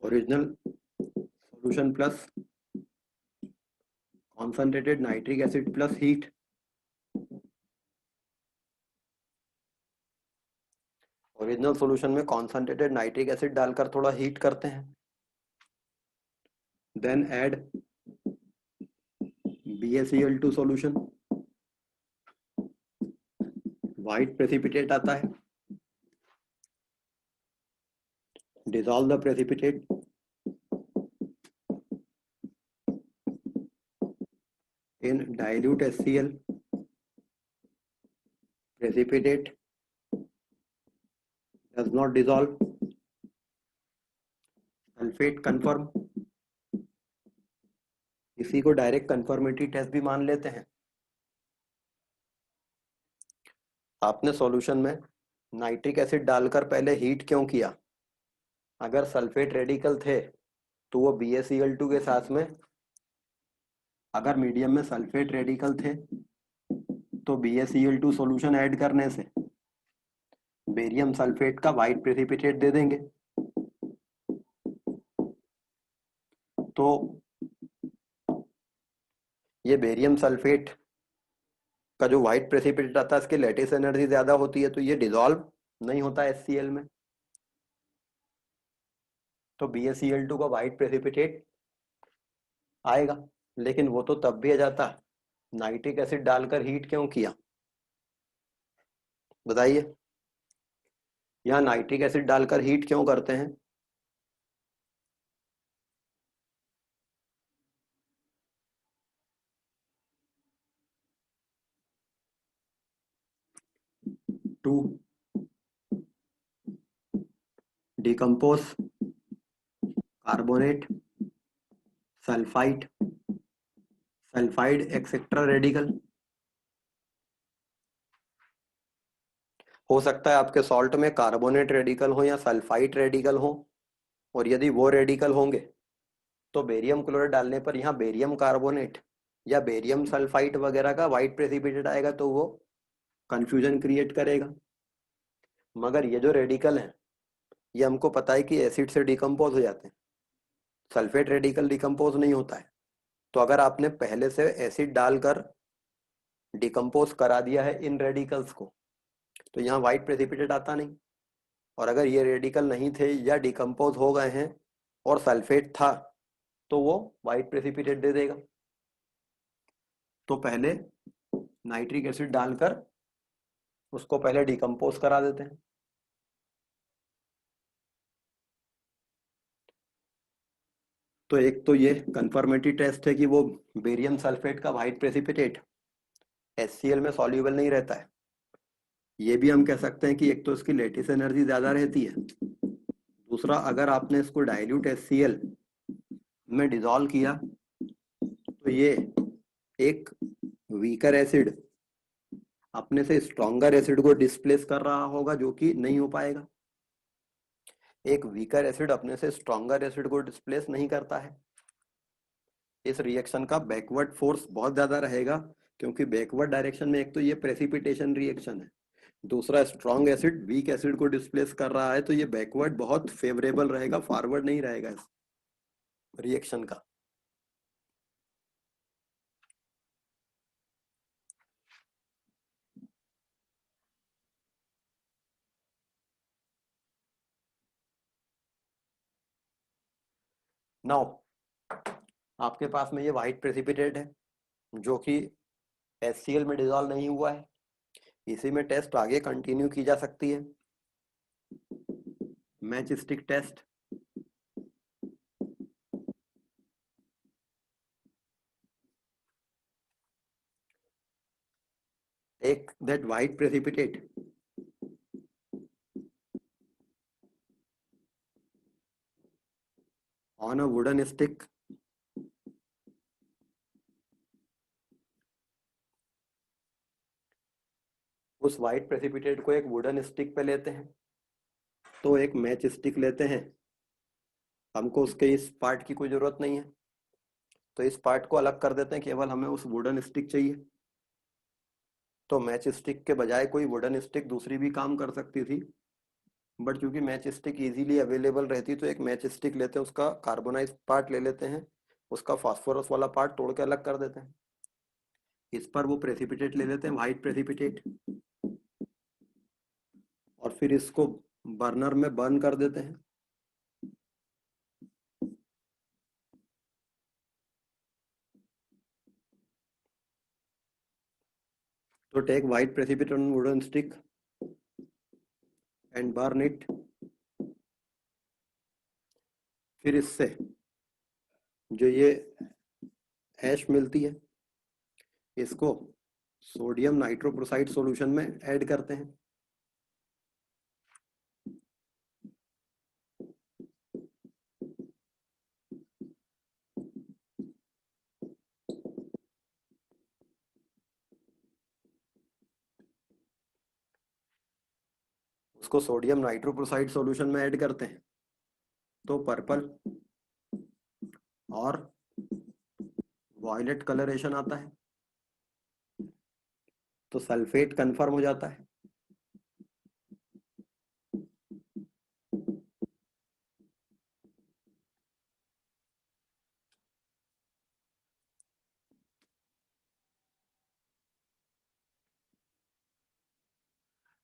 Original solution plus concentrated nitric acid plus heat. Original solution में कॉन्सेंट्रेटेड नाइट्रिक एसिड डालकर थोड़ा हीट करते हैं. Then add BaCl2 solution. White precipitate आता है. Dissolve the precipitate in dilute HCl. Precipitate does not dissolve. Sulphate confirm. इसी को direct confirmatory test भी मान लेते हैं. आपने सॉल्यूशन में नाइट्रिक एसिड डालकर पहले हीट क्यों किया? अगर सल्फेट रेडिकल थे तो वो BaCl2 के साथ में, अगर मीडियम में सल्फेट रेडिकल थे तो BaCl2 सॉल्यूशन ऐड करने से बेरियम सल्फेट का व्हाइट प्रेसिपिटेट दे देंगे. तो ये बेरियम सल्फेट का जो व्हाइट प्रेसिपिटेट आता है इसकी लैटिस एनर्जी ज्यादा होती है, तो ये डिसॉल्व नहीं होता HCl में. तो BaCl2 का व्हाइट प्रेसिपिटेट आएगा, लेकिन वो तो तब भी आ जाता. नाइट्रिक एसिड डालकर हीट क्यों किया बताइए? यहाँ नाइट्रिक एसिड डालकर हीट क्यों करते हैं? To decompose carbonate, sulphide, sulphide etcetera radical. हो सकता है आपके सॉल्ट में कार्बोनेट रेडिकल हो या सल्फाइड रेडिकल हो, और यदि वो रेडिकल होंगे तो बेरियम क्लोराइड डालने पर यहाँ बेरियम कार्बोनेट या बेरियम सल्फाइड वगैरह का व्हाइट प्रेसिपिटेट आएगा, तो वो कंफ्यूजन क्रिएट करेगा. मगर ये जो रेडिकल है ये हमको पता है कि एसिड से डिकम्पोज हो जाते हैं. सल्फेट रेडिकल डिकम्पोज नहीं होता है. तो अगर आपने पहले से एसिड डालकर डिकम्पोज करा दिया है इन रेडिकल्स को, तो यहाँ व्हाइट प्रेसिपिटेट आता नहीं. और अगर ये रेडिकल नहीं थे या डिकम्पोज हो गए हैं और सल्फेट था, तो वो व्हाइट प्रेसिपिटेट दे देगा. तो पहले नाइट्रिक एसिड डालकर उसको पहले डिकम्पोज करा देते हैं. तो एक तो ये कंफर्मेटरी टेस्ट है कि वो बेरियम सल्फेट का व्हाइट प्रेसिपिटेट HCl में सॉल्युबल नहीं रहता है. ये भी हम कह सकते हैं कि एक तो इसकी लेटिस एनर्जी ज्यादा रहती है. दूसरा, अगर आपने इसको डाइल्यूट HCl में डिसॉल्व किया तो ये एक वीकर एसिड अपने से स्ट्रॉन्गर एसिड को डिस्प्लेस कर रहा होगा, जो कि नहीं हो पाएगा. एक वीकर एसिड अपने से स्ट्रॉन्गर एसिड को डिस्प्लेस नहीं करता है. इस रिएक्शन का बैकवर्ड फोर्स बहुत ज्यादा रहेगा, क्योंकि बैकवर्ड डायरेक्शन में एक तो ये प्रेसिपिटेशन रिएक्शन है, दूसरा स्ट्रॉन्ग एसिड वीक एसिड को डिस्प्लेस कर रहा है, तो ये बैकवर्ड बहुत फेवरेबल रहेगा, फॉरवर्ड नहीं रहेगा इस रिएक्शन का. नाउ आपके पास में ये व्हाइट प्रेसिपिटेट है जो कि HCl में डिजॉल्व नहीं हुआ है, इसी में टेस्ट आगे कंटिन्यू की जा सकती है। Match stick test, take that white precipitate on a wooden stick, उस व्हाइट प्रेसिपिटेट को एक वुडन स्टिक पे लेते हैं, तो एक मैच स्टिक लेते हैं, हमको उसके इस पार्ट की कोई जरूरत नहीं है, तो इस पार्ट को अलग कर देते हैं, केवल हमें उस वुडन स्टिक चाहिए। तो मैच स्टिक के बजाय कोई वुडन स्टिक दूसरी भी काम कर सकती थी, बट क्योंकि मैच स्टिक इजीली अवेलेबल रहती तो एक मैच स्टिक लेते हैं, उसका कार्बोनाइज पार्ट ले लेते हैं, उसका फास्फोरस वाला पार्ट तोड़ के अलग कर देते हैं। इस पर वो प्रेसिपिटेट ले लेते हैं, व्हाइट प्रेसिपिटेट, और फिर इसको बर्नर में बर्न कर देते हैं। तो take white precipitate on wooden stick and burn it. फिर इससे जो ये ऐश मिलती है, इसको सोडियम नाइट्रोक्लोराइड सॉल्यूशन में ऐड करते हैं। उसको सोडियम नाइट्रोक्लोराइड सॉल्यूशन में ऐड करते हैं, तो पर्पल और वॉयलेट कलरेशन आता है, तो सल्फेट कंफर्म हो जाता है।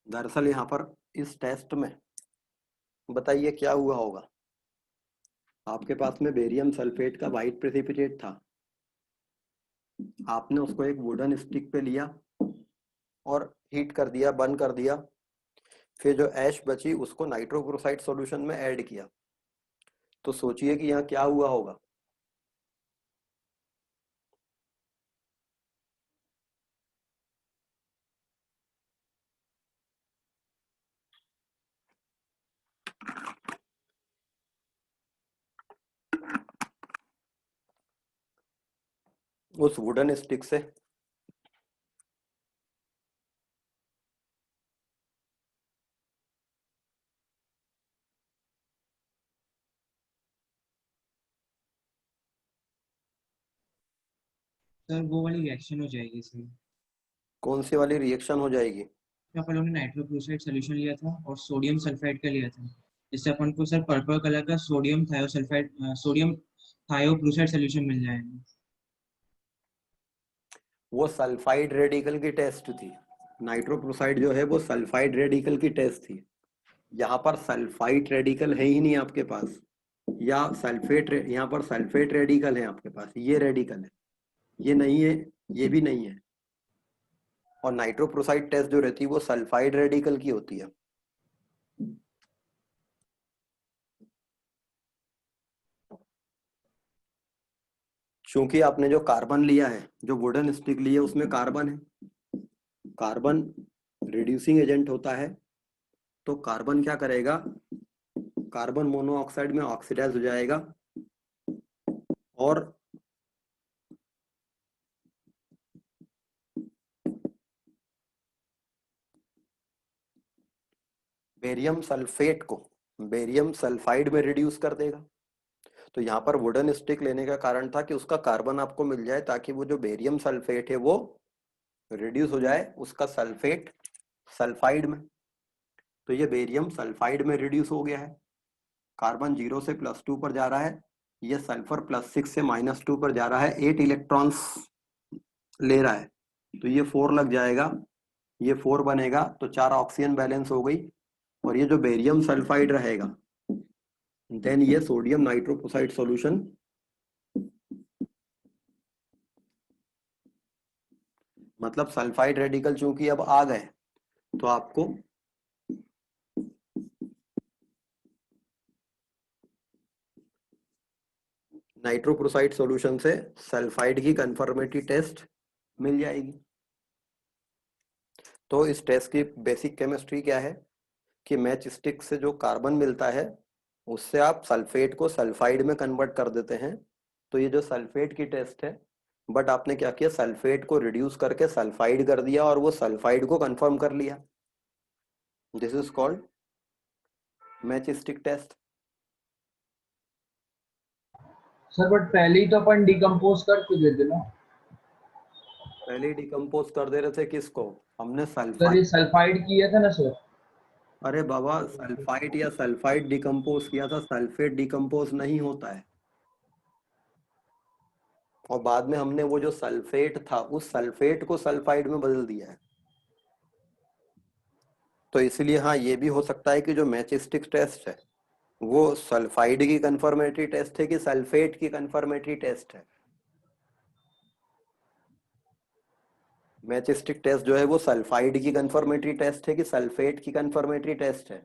दरअसल यहाँ पर इस टेस्ट में बताइए क्या हुआ होगा। आपके पास में बेरियम सल्फेट का व्हाइट प्रेसिपिटेट था, आपने उसको एक वुडन स्टिक पे लिया और हीट कर दिया, बर्न कर दिया, फिर जो ऐश बची उसको नाइट्रोक्लोराइड सॉल्यूशन में ऐड किया, तो सोचिए कि यहाँ क्या हुआ होगा। उस वुडन स्टिक से सर वो वाली रिएक्शन हो जाएगी इसमें। कौन सी वाली रिएक्शन हो जाएगी? अपन लोगों ने नाइट्रोक्लोराइड सोल्यूशन लिया था और सोडियम सल्फाइड का लिया था, जिससे अपन को सर पर्पल कलर का सोडियम थायोसल्फाइड सोडियम थायोक्लोराइड सोल्यूशन मिल जाएगा। वो सल्फाइड रेडिकल की टेस्ट थी, नाइट्रोक्लोराइड जो है वो सल्फाइड रेडिकल की टेस्ट थी। यहाँ पर सल्फाइड रेडिकल है ही नहीं आपके पास, या सल्फेट, यहाँ पर सल्फेट रेडिकल है आपके पास, ये रेडिकल है, ये नहीं है, ये भी नहीं है। और नाइट्रोक्लोराइड टेस्ट जो रहती है वो सल्फाइड रेडिकल की होती है। क्योंकि आपने जो कार्बन लिया है, जो वुडन स्टिक ली है, उसमें कार्बन है, कार्बन रिड्यूसिंग एजेंट होता है, तो कार्बन क्या करेगा, कार्बन मोनोऑक्साइड में ऑक्सीडाइज हो जाएगा और बेरियम सल्फेट को बेरियम सल्फाइड में रिड्यूस कर देगा। तो यहाँ पर वुडन स्टिक लेने का कारण था कि उसका कार्बन आपको मिल जाए, ताकि वो जो बेरियम सल्फेट है वो रिड्यूस हो जाए उसका सल्फेट सल्फाइड में। तो ये बेरियम सल्फाइड में रिड्यूस हो गया है, कार्बन 0 से +2 पर जा रहा है, ये सल्फर +6 से -2 पर जा रहा है, 8 इलेक्ट्रॉन्स ले रहा है, तो ये 4 लग जाएगा, ये 4 बनेगा, तो 4 ऑक्सीजन बैलेंस हो गई। और ये जो बेरियम सल्फाइड रहेगा, देन ये सोडियम नाइट्रोक्लोराइड सॉल्यूशन मतलब सल्फाइड रेडिकल चूंकि अब आ गए तो आपको नाइट्रोक्लोराइड सॉल्यूशन से सल्फाइड की कंफर्मेटरी टेस्ट मिल जाएगी। तो इस टेस्ट की बेसिक केमिस्ट्री क्या है कि मैच स्टिक से जो कार्बन मिलता है उससे आप सल्फेट को सल्फाइड में कन्वर्ट कर देते हैं। तो ये जो सल्फेट की टेस्ट है, बट आपने क्या किया, सल्फेट को रिड्यूस करके सल्फाइड कर दिया और वो सल्फाइड को कंफर्म कर लिया। This is called match stick test. Sir but पहले ही तो अपन डिकम्पोज कर चुके थे ना पहले डिकम्पोज कर दे रहे थे किसको, हमने सर, ये सल्फाइड। सल्फाइड किया था ना सर। अरे बाबा, सल्फाइड या सल्फाइड डिकम्पोज किया था, सल्फेट डिकम्पोज नहीं होता है। और बाद में हमने वो जो सल्फेट था उस सल्फेट को सल्फाइड में बदल दिया है। तो इसलिए हाँ, ये भी हो सकता है कि जो मैच स्टिक टेस्ट है वो सल्फाइड की कंफर्मेटरी टेस्ट है कि सल्फेट की कंफर्मेटरी टेस्ट है। मैच स्टिक टेस्ट जो है वो सल्फाइड की कंफर्मेटरी टेस्ट है कि सल्फेट की कंफर्मेटरी टेस्ट है।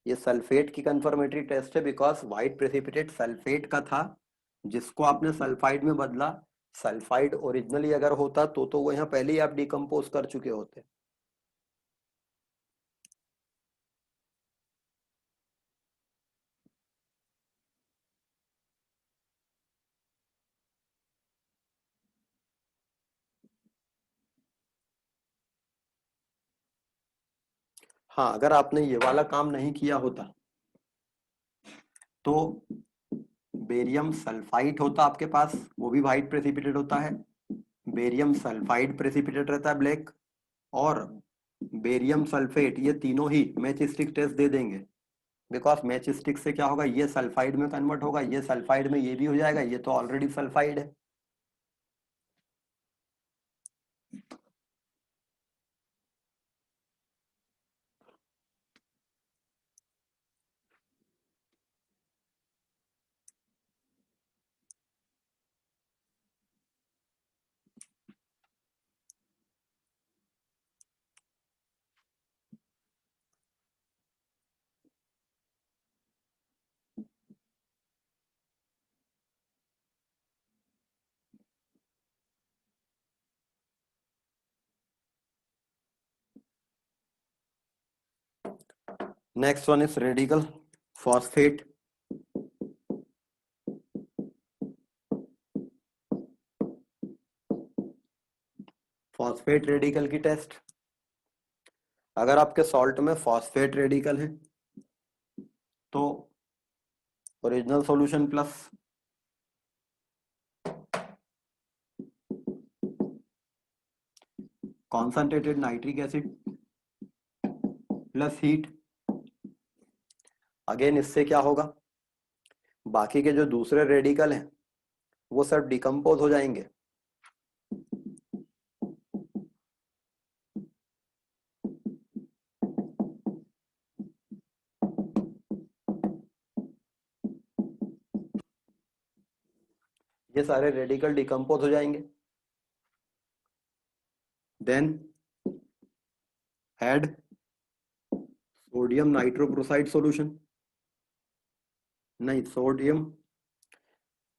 ये सल्फेट की कंफर्मेटरी टेस्ट है बिकॉज व्हाइट प्रेसिपिटेट सल्फेट का था जिसको आपने सल्फाइड में बदला। सल्फाइड ओरिजिनली अगर होता तो वो यहाँ पहले ही आप डिकम्पोज कर चुके होते। हाँ, अगर आपने ये वाला काम नहीं किया होता तो बेरियम सल्फाइड होता आपके पास, वो भी व्हाइट प्रेसिपिटेट होता है। बेरियम सल्फाइड प्रेसिपिटेट रहता है ब्लैक, और बेरियम सल्फेट, ये तीनों ही मैच स्टिक टेस्ट दे देंगे। बिकॉज मैच स्टिक से क्या होगा, ये सल्फाइड में कन्वर्ट होगा, ये सल्फाइड में ये भी हो जाएगा, ये तो ऑलरेडी सल्फाइड है। Next one is radical phosphate. Phosphate radical की टेस्ट, अगर आपके सॉल्ट में फॉस्फेट रेडिकल है तो original solution plus concentrated nitric acid plus heat. Again इससे क्या होगा, बाकी के जो दूसरे रेडिकल हैं वो सब डिकम्पोज हो जाएंगे। ये सारे रेडिकल डिकम्पोज हो जाएंगे। Then add sodium nitrochloride solution, नहीं sodium,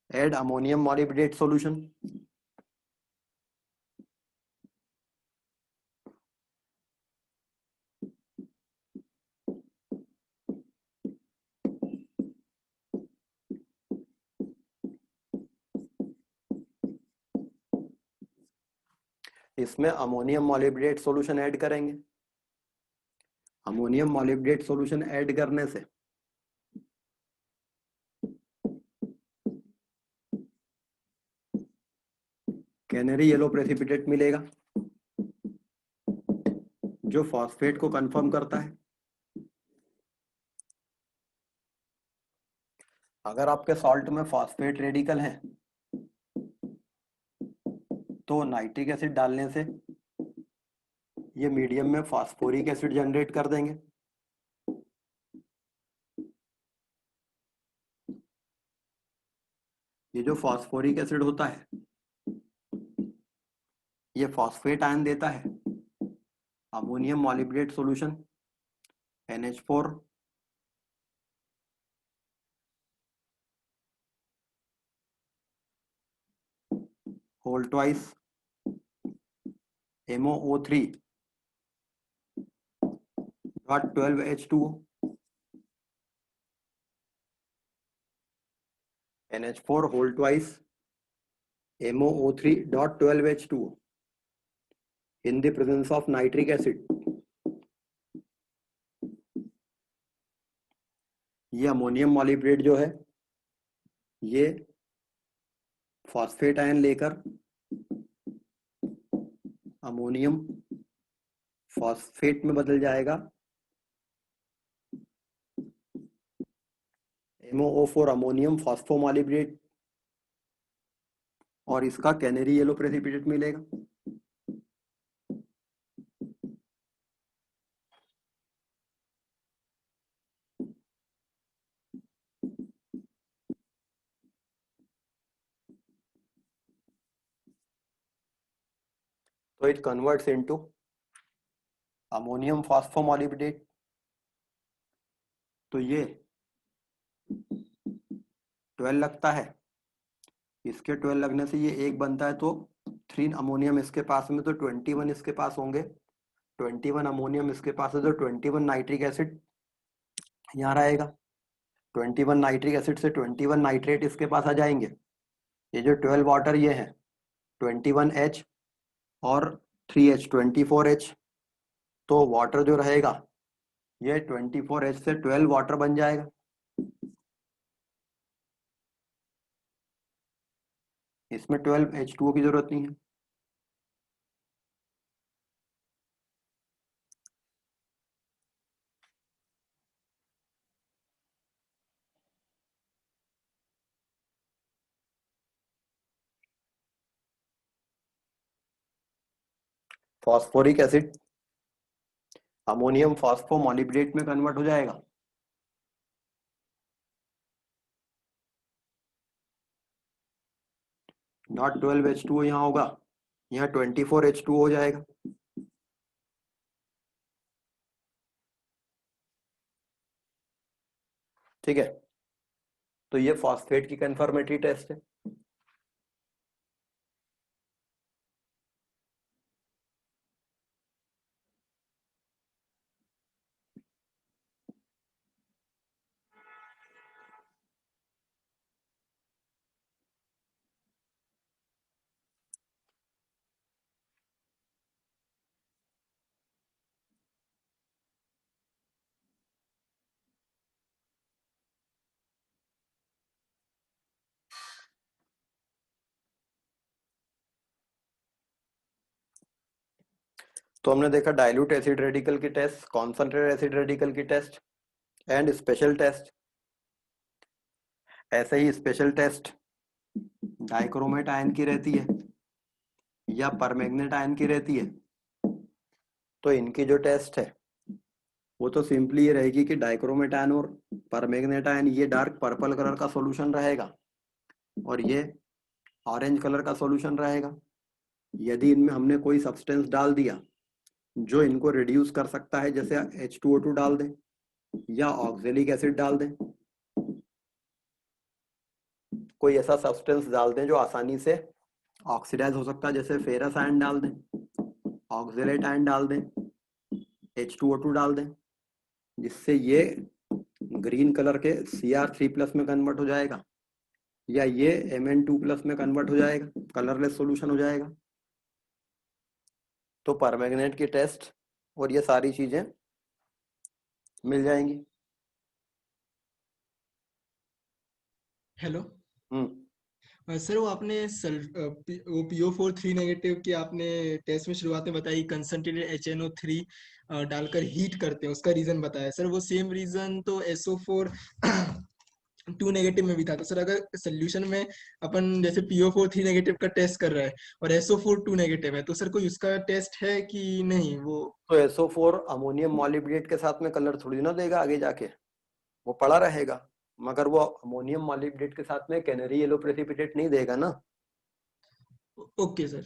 add ammonium molybdate solution. इसमें अमोनियम मॉलिब्डेट सॉल्यूशन ऐड करेंगे। अमोनियम मॉलिब्डेट सॉल्यूशन ऐड करने से कैनरी येलो प्रेसिपिटेट मिलेगा जो फॉस्फेट को कंफर्म करता है। अगर आपके सॉल्ट में फॉस्फेट रेडिकल है तो नाइट्रिक एसिड डालने से ये मीडियम में फास्फोरिक एसिड जनरेट कर देंगे। ये जो फास्फोरिक एसिड होता है ये फॉस्फेट आयन देता है, ammonium molybdate solution NH4 whole twice MoO3 dot 12H2O NH4 whole twice MoO3 dot 12H2O in the presence of nitric acid. ये अमोनियम मॉलिब्डेट जो है ये फॉस्फेट आयन लेकर अमोनियम फॉस्फेट में बदल जाएगा, MoO4 अमोनियम फॉस्फोमॉलिब्डेट, और इसका कैनरी येलो प्रेसिपिटेट मिलेगा। तो इट कन्वर्ट्स इनटू अमोनियम फॉस्फोमॉलिब्डेट। तो ये 12 लगता है, इसके 12 लगने से ये एक बनता है, तो 3 अमोनियम इसके पास में, तो 21 इसके पास होंगे, 21 अमोनियम इसके पास है, तो 21 नाइट्रिक एसिड यहाँ रहेगा। 21 नाइट्रिक एसिड से 21 नाइट्रेट इसके पास आ जाएंगे। ये जो 12 वाटर ये है 21H और 3H 24H, तो वाटर जो रहेगा ये 24H से 12 वाटर बन जाएगा। इसमें 12H2O की जरूरत नहीं है। फॉस्फोरिक एसिड अमोनियम फॉस्फोमॉलिब्डेट में कन्वर्ट हो जाएगा। नॉट 12H2O यहाँ होगा, यहाँ 24H2O हो जाएगा। ठीक है, तो ये फॉस्फेट की कंफर्मेटरी टेस्ट है। तो हमने देखा डाइल्यूट एसिड रेडिकल की टेस्ट, कॉन्सेंट्रेटेड एसिड रेडिकल की टेस्ट एंड स्पेशल टेस्ट। ऐसे ही स्पेशल टेस्ट डाइक्रोमेट आयन की रहती है या परमैंगनेट आयन की रहती है। तो इनकी जो टेस्ट है वो तो सिंपली ये रहेगी कि डाइक्रोमेट आयन और परमैंगनेट आयन ये डार्क पर्पल कलर का सॉल्यूशन रहेगा और ये ऑरेंज कलर का सॉल्यूशन रहेगा। यदि इनमें हमने कोई सब्सटेंस डाल दिया जो इनको रिड्यूस कर सकता है, जैसे H2O2 डाल दें या ऑक्जेलिक एसिड डाल दें, कोई ऐसा सब्सटेंस डाल दें जो आसानी से ऑक्सीडाइज हो सकता है, जैसे फेरस आयन डाल दें, ऑक्जेलेट आयन डाल दें, H2O2 डाल दें, जिससे ये ग्रीन कलर के Cr3+ में कन्वर्ट हो जाएगा या ये Mn2+ में कन्वर्ट हो जाएगा, कलरलेस सॉल्यूशन हो जाएगा। तो परमैंगनेट की टेस्ट और ये सारी चीजें मिल जाएंगी। हेलो सर, वो आपने वो PO4 3 नेगेटिव की आपने टेस्ट में शुरुआत में बताई, कंसंट्रेटेड HNO3 डालकर हीट करते हैं, उसका रीजन बताया सर। वो सेम रीजन तो SO4 2 नेगेटिव में भी था। तो सर अगर सोल्यूशन में अपन जैसे PO4 3 नेगेटिव का टेस्ट कर रहा है और SO4 2 नेगेटिव है, तो सर कोई उसका टेस्ट है कि नहीं? वो तो SO4 अमोनियम मॉलिब्डेट के साथ में कलर थोड़ी ना देगा आगे जाके, वो पड़ा रहेगा, मगर वो अमोनियम मॉलिब्डेट के साथ में कैनरी येलो प्रेसिपिटेट नहीं देगा ना। Okay sir.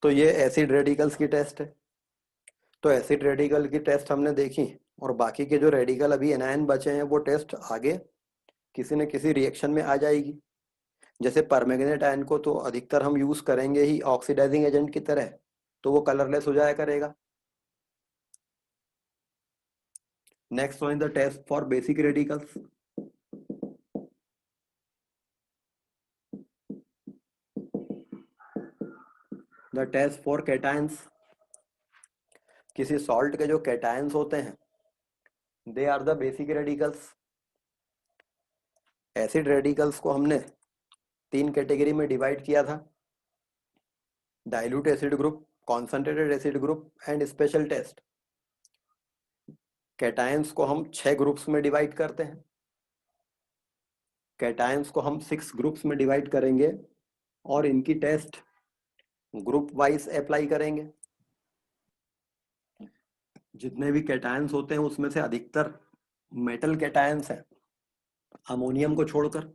तो ये एसिड रेडिकल्स की टेस्ट है। तो एसिड रेडिकल की टेस्ट हमने देखी, और बाकी के जो रेडिकल अभी एनायन बचे हैं वो टेस्ट आगे किसी न किसी रिएक्शन में आ जाएगी। जैसे परमैंगनेट आयन को तो अधिकतर हम यूज करेंगे ही ऑक्सीडाइजिंग एजेंट की तरह, तो वो कलरलेस हो जाया करेगा। Next one is the test for basic radicals. The test for cations. किसी सॉल्ट के जो कैटायंस होते हैं they are the basic radicals. Acid radicals को हमने 3 कैटेगरी में डिवाइड किया था, dilute acid group, concentrated acid group and special test. Cations को हम 6 ग्रुप्स में डिवाइड करते हैं। कैटायंस को हम 6 ग्रुप्स में डिवाइड करेंगे और इनकी टेस्ट ग्रुप वाइज अप्लाई करेंगे। जितने भी कैटायंस होते हैं उसमें से अधिकतर मेटल कैटायंस हैं, अमोनियम को छोड़कर।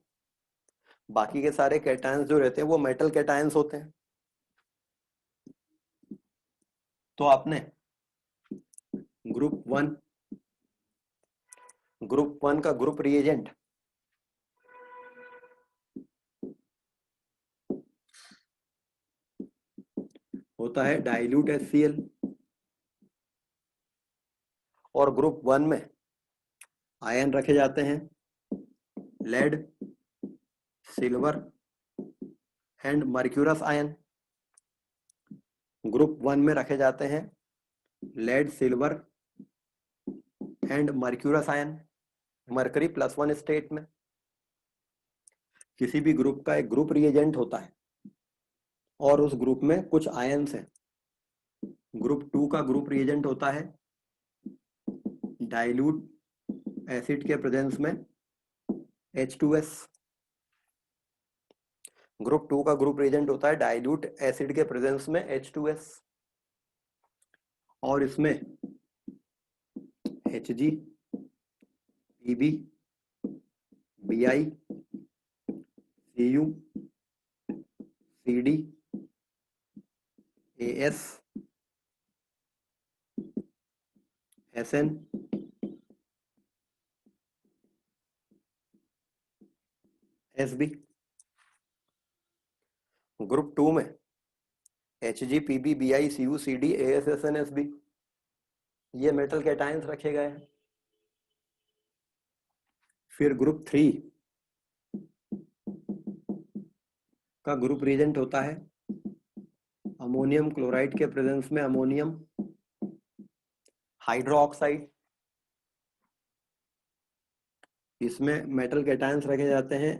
बाकी के सारे कैटायंस जो रहते हैं वो मेटल कैटायंस होते हैं। तो आपने ग्रुप 1 का ग्रुप रिएजेंट होता है डाइल्यूट HCl, और ग्रुप 1 में आयन रखे जाते हैं lead, silver and mercurous ion. Group 1 में रखे जाते हैं lead, silver and mercurous ion, mercury +1 state में। किसी भी ग्रुप का एक ग्रुप रिएजेंट होता है और उस ग्रुप में कुछ आयन्स हैं। ग्रुप 2 का ग्रुप रिएजेंट होता है डाइल्यूट एसिड के प्रेजेंस में H2S। ग्रुप 2 का ग्रुप रिएजेंट होता है डाइल्यूट एसिड के प्रेजेंस में H2S, और इसमें Hg, Pb, Bi, Cu, Cd, As, Sn, Sb। Group 2 में Hg, Pb, Bi, Cu, Cd, As, Sn, Sb ये मेटल कैटायंस रखे गए हैं। फिर ग्रुप 3 का ग्रुप रिएजेंट होता है अमोनियम क्लोराइड के प्रेजेंस में अमोनियम हाइड्रोक्साइड। इसमें मेटल कैटायंस रखे जाते हैं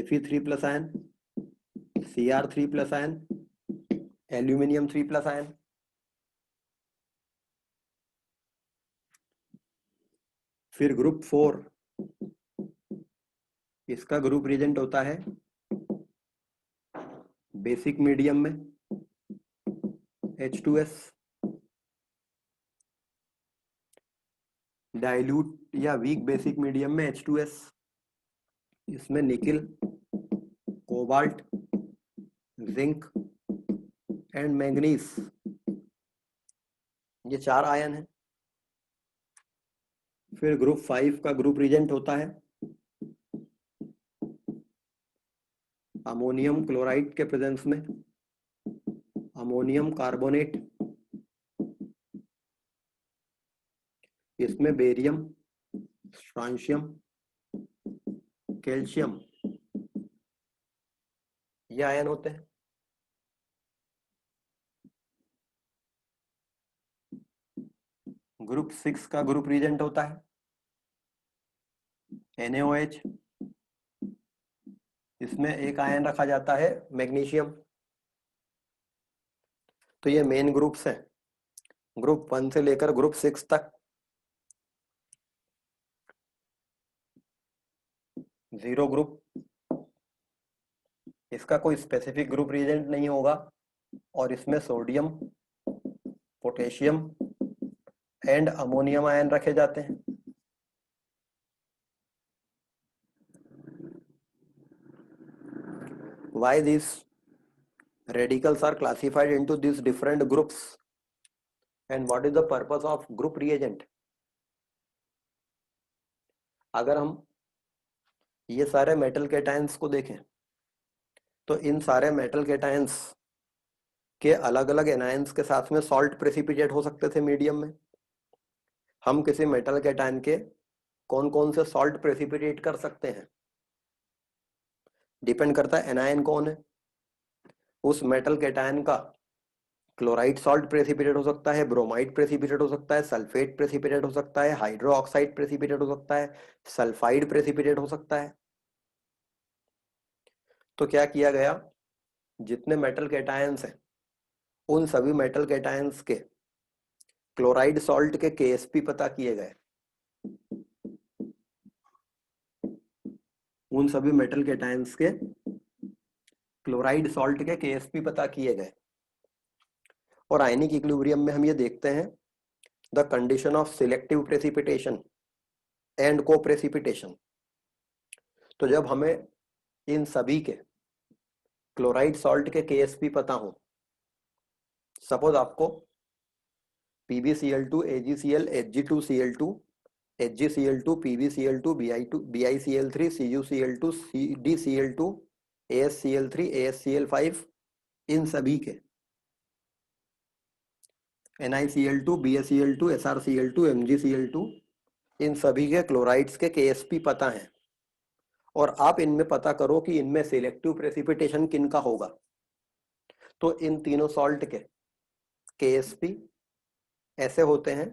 Fe3+ ion, Cr3+ ion, aluminium 3+ ion. फिर ग्रुप 4 इसका ग्रुप रिएजेंट होता है बेसिक मीडियम में H2S, डाइल्यूट या वीक बेसिक मीडियम में H2S। इसमें nickel, cobalt, zinc and manganese ये 4 आयन हैं। फिर ग्रुप 5 का ग्रुप रिएजेंट होता है अमोनियम क्लोराइड के प्रेजेंस में अमोनियम कार्बोनेट। इसमें बेरियम, स्ट्रांशियम, कैल्शियम ये आयन होते हैं। ग्रुप 6 का ग्रुप रिएजेंट होता है NaOH। इसमें एक आयन रखा जाता है मैग्नीशियम। तो ये मेन ग्रुप्स हैं ग्रुप 1 से लेकर ग्रुप 6 तक। 0 ग्रुप, इसका कोई स्पेसिफिक ग्रुप रिएजेंट नहीं होगा और इसमें sodium, potassium and ammonium ion रखे जाते हैं। Why this? radicals are classified into these different groups. And what is the purpose of group reagent? अगर हम ये सारे मेटल कैटायंस को देखें तो इन सारे मेटल कैटायंस के अलग अलग एनायंस के साथ में सॉल्ट प्रेसिपिटेट हो सकते थे मीडियम में। हम किसी मेटल कैटायन के कौन कौन से सॉल्ट प्रेसिपिटेट कर सकते हैं, डिपेंड करता है एनायन कौन है। उस मेटल कैटायन का क्लोराइड सॉल्ट प्रेसिपिटेट हो सकता है, ब्रोमाइड प्रेसिपिटेट हो सकता है, सल्फेट प्रेसिपिटेट हो सकता है, हाइड्रो ऑक्साइड प्रेसिपिटेट हो सकता है, सल्फाइड प्रेसिपिटेट हो सकता है। तो क्या किया गया, जितने मेटल कैटायंस हैं उन सभी मेटल कैटायंस के क्लोराइड सॉल्ट के केएसपी पता किए गए। उन सभी मेटल कैटायंस के क्लोराइड सॉल्ट के केएसपी पता किए गए। और आयनिक इक्विलिब्रियम में हम ये देखते हैं the condition of selective precipitation and को प्रेसिपिटेशन। तो जब हमें इन सभी के क्लोराइड सॉल्ट के केएसपी पता हो, सपोज आपको PbCl2, AgCl, Hg2Cl2, HgCl2, PbCl2, BiCl3, CuCl2, CdCl2, AsCl3, AsCl5, इन सभी के NiCl2, BaCl2, SrCl2, MgCl2, इन सभी के क्लोराइड्स के केएसपी पता है। और आप इनमें पता करो कि इनमें सिलेक्टिव प्रेसिपिटेशन किनका होगा। तो इन तीनों सॉल्ट के केएसपी ऐसे होते हैं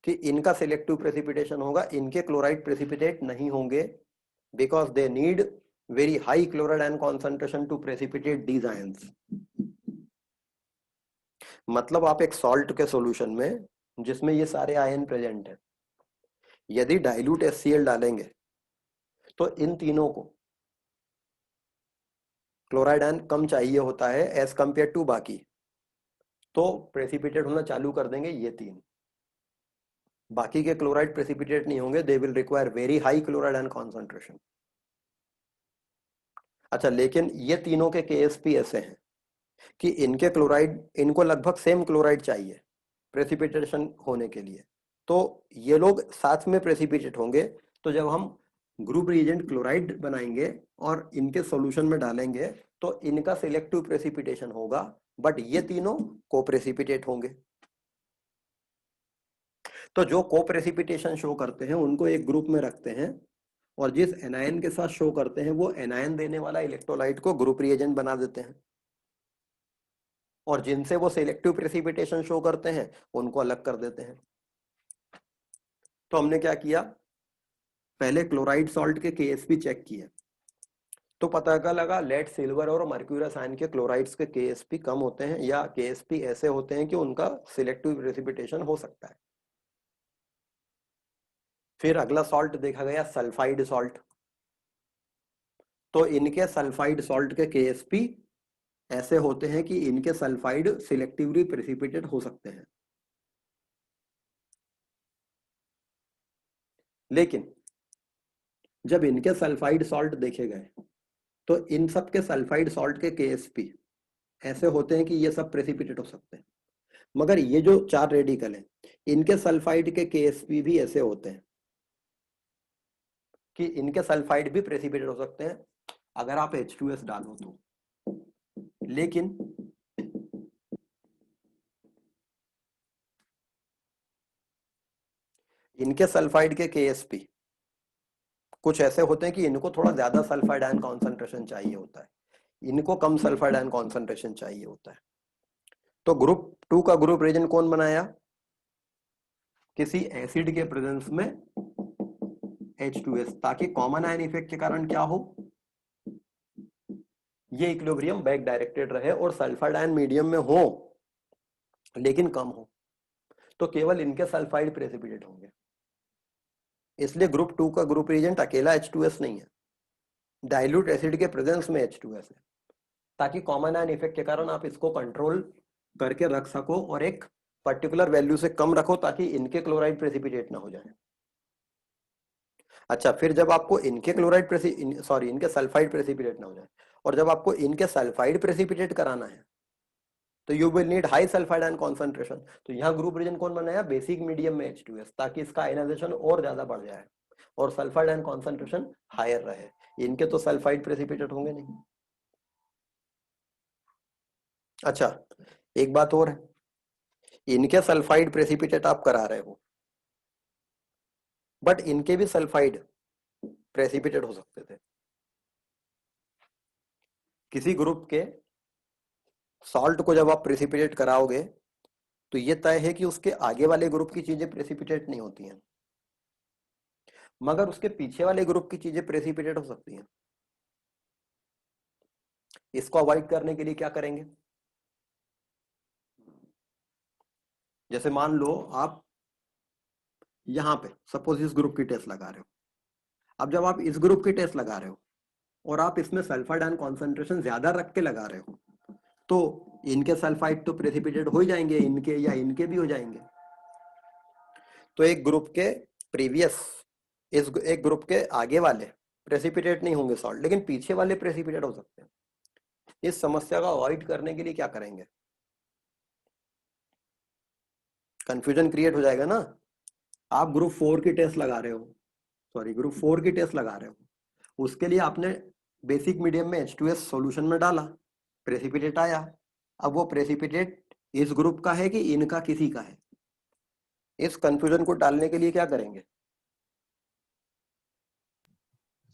कि इनका सिलेक्टिव प्रेसिपिटेशन होगा, इनके क्लोराइड प्रेसिपिटेट नहीं होंगे, because they need very high chloride ion concentration to precipitate these ions. मतलब आप एक सॉल्ट के सॉल्यूशन में जिसमें ये सारे आयन प्रेजेंट है, यदि डाइल्यूट HCl डालेंगे तो इन तीनों को क्लोराइड आयन कम चाहिए होता है एज कंपेयर टू बाकी, तो प्रेसिपिटेट होना चालू कर देंगे ये तीन। बाकी के क्लोराइड प्रेसिपिटेट नहीं होंगे, they will require very high chloride ion concentration. अच्छा, लेकिन ये तीनों के केएसपी ऐसे हैं कि इनके क्लोराइड, इनको लगभग सेम क्लोराइड चाहिए प्रेसिपिटेशन होने के लिए, तो ये लोग साथ में प्रेसिपिटेट होंगे। तो जब हम ग्रुप रिएजेंट क्लोराइड बनाएंगे और इनके सॉल्यूशन में डालेंगे तो इनका सिलेक्टिव प्रेसिपिटेशन होगा, बट ये तीनों को प्रेसिपिटेट होंगे। तो जो को प्रेसिपिटेशन शो करते हैं उनको एक ग्रुप में रखते हैं, और जिस एनायन के साथ शो करते हैं वो एनायन देने वाला इलेक्ट्रोलाइट को ग्रुप रिएजेंट बना देते हैं, और जिनसे वो सिलेक्टिव प्रेसिपिटेशन शो करते हैं उनको अलग कर देते हैं। तो हमने क्या किया, पहले क्लोराइड सॉल्ट के केएसपी चेक किए, तो पता लगा लेड, सिल्वर और मर्क्यूरियस आयन के क्लोराइड्स के केएसपी कम होते हैं, या केएसपी ऐसे होते हैं कि उनका सिलेक्टिव प्रेसिपिटेशन हो सकता है। फिर अगला सॉल्ट देखा गया सल्फाइड सॉल्ट, तो इनके सल्फाइड सॉल्ट के केएसपी ऐसे होते हैं कि इनके सल्फाइड सिलेक्टिवली प्रेसिपिटेट हो सकते हैं। लेकिन जब इनके सल्फाइड सॉल्ट देखे गए तो इन सब के सल्फाइड सॉल्ट के केएसपी ऐसे होते हैं कि ये सब प्रेसिपिटेट हो सकते हैं, मगर ये जो चार रेडिकल हैं इनके सल्फाइड के केएसपी भी ऐसे होते हैं कि इनके सल्फाइड भी प्रेसिपिटेट हो सकते हैं अगर आप H2S डालो तो। लेकिन इनके सल्फाइड के केएसपी कुछ ऐसे होते हैं कि इनको थोड़ा ज्यादा सल्फाइड आयन कॉन्सेंट्रेशन चाहिए होता है, इनको कम सल्फाइड आयन कॉन्सेंट्रेशन चाहिए होता है। तो ग्रुप 2 का ग्रुप रिएजेंट कौन बनाया, किसी एसिड के प्रेजेंस में H2S, ताकि कॉमन आयन इफेक्ट के कारण क्या हो, ये इक्विलिब्रियम बैक डायरेक्टेड रहे और सल्फाइड आयन मीडियम में हो लेकिन कम हो, तो केवल इनके सल्फाइड प्रेसिपिटेट होंगे। इसलिए ग्रुप 2 का ग्रुप रिएजेंट अकेला H2S नहीं है, डाइल्यूट एसिड के प्रेजेंस में H2S है, ताकि कॉमन आयन इफेक्ट के कारण आप इसको कंट्रोल करके रख सको और एक पर्टिकुलर वैल्यू से कम रखो ताकि इनके क्लोराइड प्रेसिपिटेट ना हो जाए। अच्छा, फिर जब आपको इनके इनके सल्फाइड प्रेसिपिटेट ना हो जाए और जब आपको इनके सल्फाइड प्रेसिपिटेट कराना है तो you will need high sulphide ion concentration. तो यहाँ ग्रुप रीजन कौन बनाया, बेसिक मीडियम में H2S, ताकि इसका आयनाइजेशन और ज्यादा बढ़ जाए और सल्फाइड आयन कॉन्सेंट्रेशन हायर रहे। इनके तो सल्फाइड प्रेसिपिटेट होंगे नहीं। अच्छा, एक बात और है, इनके सल्फाइड प्रेसिपिटेट आप करा रहे हो, बट इनके भी सल्फाइड प्रेसिपिटेट हो सकते थे। किसी ग्रुप के सॉल्ट को जब आप प्रेसिपिटेट कराओगे तो ये तय है कि उसके आगे वाले ग्रुप की चीजें प्रेसिपिटेट नहीं होती हैं, मगर उसके पीछे वाले ग्रुप की चीजें प्रेसिपिटेट हो सकती हैं। इसको अवॉइड करने के लिए क्या करेंगे, जैसे मान लो आप यहां पे सपोज इस ग्रुप की टेस्ट लगा रहे हो। अब जब आप इस ग्रुप की टेस्ट लगा रहे हो और आप इसमें सल्फाइड आयन कॉन्सेंट्रेशन ज्यादा रख के लगा रहे हो, तो इनके सल्फाइड तो प्रेसिपिटेट हो ही जाएंगे, इनके या इनके भी हो जाएंगे। तो एक ग्रुप के प्रीवियस, एक ग्रुप के आगे वाले प्रेसिपिटेट नहीं होंगे सॉल्ट, लेकिन पीछे वाले प्रेसिपिटेट हो सकते हैं। इस समस्या का अवॉइड करने के लिए क्या करेंगे, कंफ्यूजन क्रिएट हो जाएगा ना। आप ग्रुप 4 की टेस्ट लगा रहे हो, सॉरी ग्रुप 4 की टेस्ट लगा रहे हो, उसके लिए आपने बेसिक मीडियम में H2S सॉल्यूशन में डाला, प्रेसिपिटेट आया। अब वो प्रेसिपिटेट इस ग्रुप का है कि इनका किसी का है, इस कंफ्यूजन को टालने के लिए क्या करेंगे।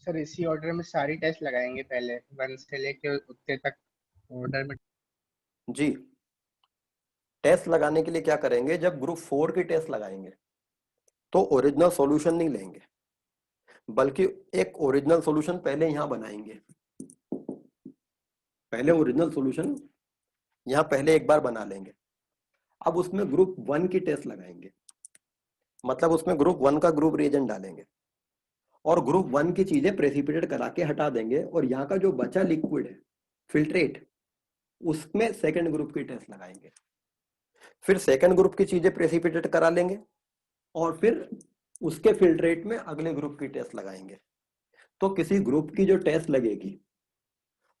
सर इसी ऑर्डर में सारी टेस्ट लगाएंगे, पहले 1 से लेके उतने तक ऑर्डर में। जी, टेस्ट लगाने के लिए क्या करेंगे, जब ग्रुप 4 की टेस्ट लगाएंगे तो ओरिजिनल सॉल्यूशन नहीं लेंगे, बल्कि एक ओरिजिनल सॉल्यूशन पहले यहां बनाएंगे। पहले ओरिजिनल सॉल्यूशन यहां पहले एक बार बना लेंगे। अब उसमें ग्रुप 1 की टेस्ट लगाएंगे, मतलब उसमें ग्रुप 1 का ग्रुप रिएजेंट डालेंगे और ग्रुप 1 की चीजें प्रेसिपिटेट करा के हटा देंगे, और यहाँ का जो बचा लिक्विड है फिल्ट्रेट, उसमें सेकंड ग्रुप की टेस्ट लगाएंगे। फिर सेकंड ग्रुप की चीजें प्रेसिपिटेट करा लेंगे और फिर उसके फिल्ट्रेट में अगले ग्रुप की टेस्ट लगाएंगे। तो किसी ग्रुप की जो टेस्ट लगेगी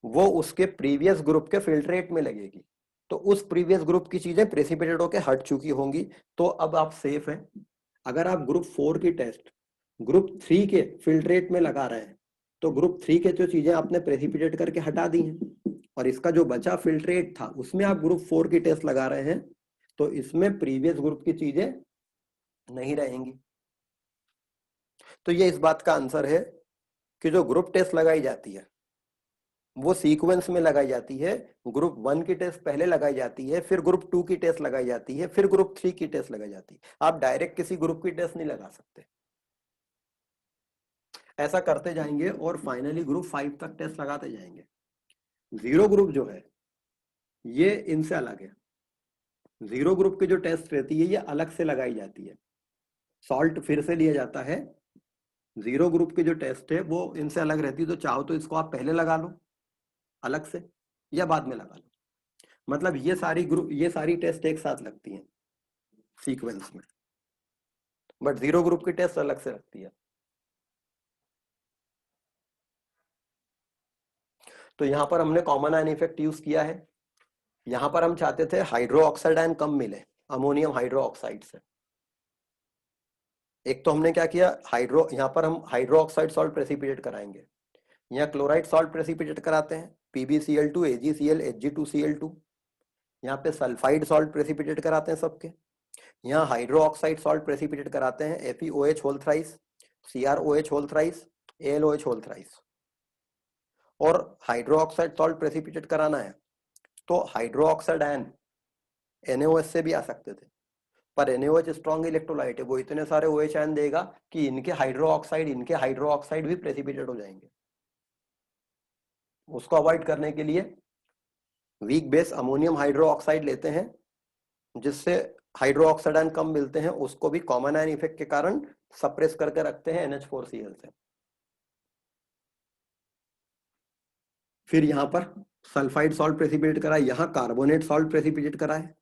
वो उसके प्रीवियस ग्रुप के फिल्ट्रेट में लगेगी, तो उस प्रीवियस ग्रुप की चीजें प्रेसिपिटेट होकर हट चुकी होंगी। तो अब आप सेफ हैं। अगर आप ग्रुप 4 की टेस्ट ग्रुप 3 के फिल्ट्रेट में लगा रहे हैं तो ग्रुप 3 के जो चीजें आपने प्रेसिपिटेट करके हटा दी हैं, और इसका जो बचा फिल्ट्रेट था उसमें आप ग्रुप 4 की टेस्ट लगा रहे हैं, तो इसमें प्रीवियस ग्रुप की चीजें नहीं रहेंगी। तो ये इस बात का आंसर है कि जो ग्रुप टेस्ट लगाई जाती है वो सीक्वेंस में लगाई जाती है। ग्रुप 1 की टेस्ट पहले लगाई जाती है, फिर ग्रुप 2 की टेस्ट लगाई जाती है, फिर ग्रुप 3 की टेस्ट लगाई जाती है। आप डायरेक्ट किसी ग्रुप की टेस्ट नहीं लगा सकते। ऐसा करते जाएंगे और फाइनली ग्रुप 5 तक टेस्ट लगाते जाएंगे। 0 ग्रुप जो है ये इनसे अलग है। 0 ग्रुप की जो टेस्ट रहती है ये अलग से लगाई जाती है, सॉल्ट फिर से लिया जाता है। 0 ग्रुप की जो टेस्ट है वो इनसे अलग रहती है, तो चाहो तो इसको आप पहले लगा लो अलग से या बाद में लगा लो। मतलब ये सारी टेस्ट एक साथ लगती हैं सीक्वेंस में, बट 0 ग्रुप की टेस्ट अलग से लगती है। तो यहां पर हमने कॉमन आयन इफेक्ट यूज किया है। यहां पर हम चाहते थे हाइड्रो ऑक्साइड आयन कम मिले अमोनियम हाइड्रो ऑक्साइड से। एक तो हमने क्या किया, यहाँ पर हम हाइड्रो ऑक्साइड सॉल्ट प्रेसिपिटेट कराएंगे। यहाँ क्लोराइड सॉल्ट प्रेसिपिटेट कराते हैं, PbCl2 AgCl Hg2Cl2। यहाँ पे सल्फाइड सॉल्ट प्रेसिपिटेट कराते हैं सबके। यहाँ हाइड्रो ऑक्साइड सॉल्ट प्रेसिपिटेट कराते हैं FeOH whole thrice, CrOH whole thrice, AlOH whole thrice. और हाइड्रो ऑक्साइड सॉल्ट प्रेसिपिटेट कराना है तो हाइड्रो ऑक्साइड आयन NaOH से भी आ सकते थे, पर NaOH स्ट्रॉन्ग इलेक्ट्रोलाइट है, वो इतने सारे OH आयन देगा कि इनके हाइड्रो ऑक्साइड भी प्रेसिपिटेट हो जाएंगे। उसको अवॉइड करने के लिए weak base ammonium hydro oxide लेते हैं, जिससे हाइड्रो ऑक्साइड आयन कम मिलते हैं, उसको भी कॉमन आयन इफेक्ट के कारण सप्रेस करके रखते हैं NH4Cl से। फिर यहाँ पर सल्फाइड सॉल्ट प्रेसिपिटेट करा, यहाँ कार्बोनेट सॉल्ट प्रेसिपिटेट करा है,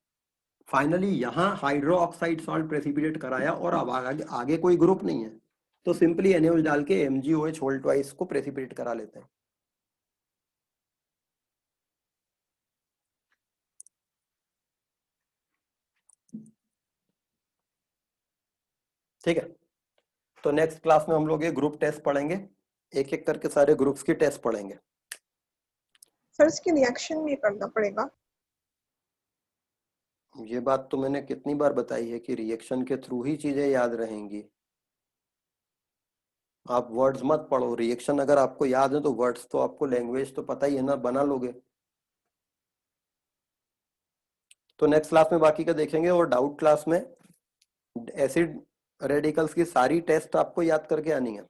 फाइनली यहाँ हाइड्रो ऑक्साइड सॉल्ट प्रेसिपिटेट कराया, और अब आगे कोई ग्रुप नहीं है तो सिंपली NaOH डाल के MgOH होल ट्वाइस को प्रेसिपिटेट करा लेते हैं। ठीक है, तो नेक्स्ट क्लास में हम लोग ये ग्रुप टेस्ट पढ़ेंगे, एक एक करके सारे ग्रुप्स की टेस्ट पढ़ेंगे। सर इसकी रिएक्शन भी करना पड़ेगा। ये बात तो मैंने कितनी बार बताई है कि रिएक्शन के थ्रू ही चीजें याद रहेंगी। आप वर्ड्स मत पढ़ो, रिएक्शन अगर आपको याद है तो वर्ड्स तो आपको लैंग्वेज तो पता ही है ना, बना लोगे। तो नेक्स्ट क्लास में बाकी का देखेंगे, और डाउट क्लास में एसिड रेडिकल्स की सारी टेस्ट आपको याद करके आनी है।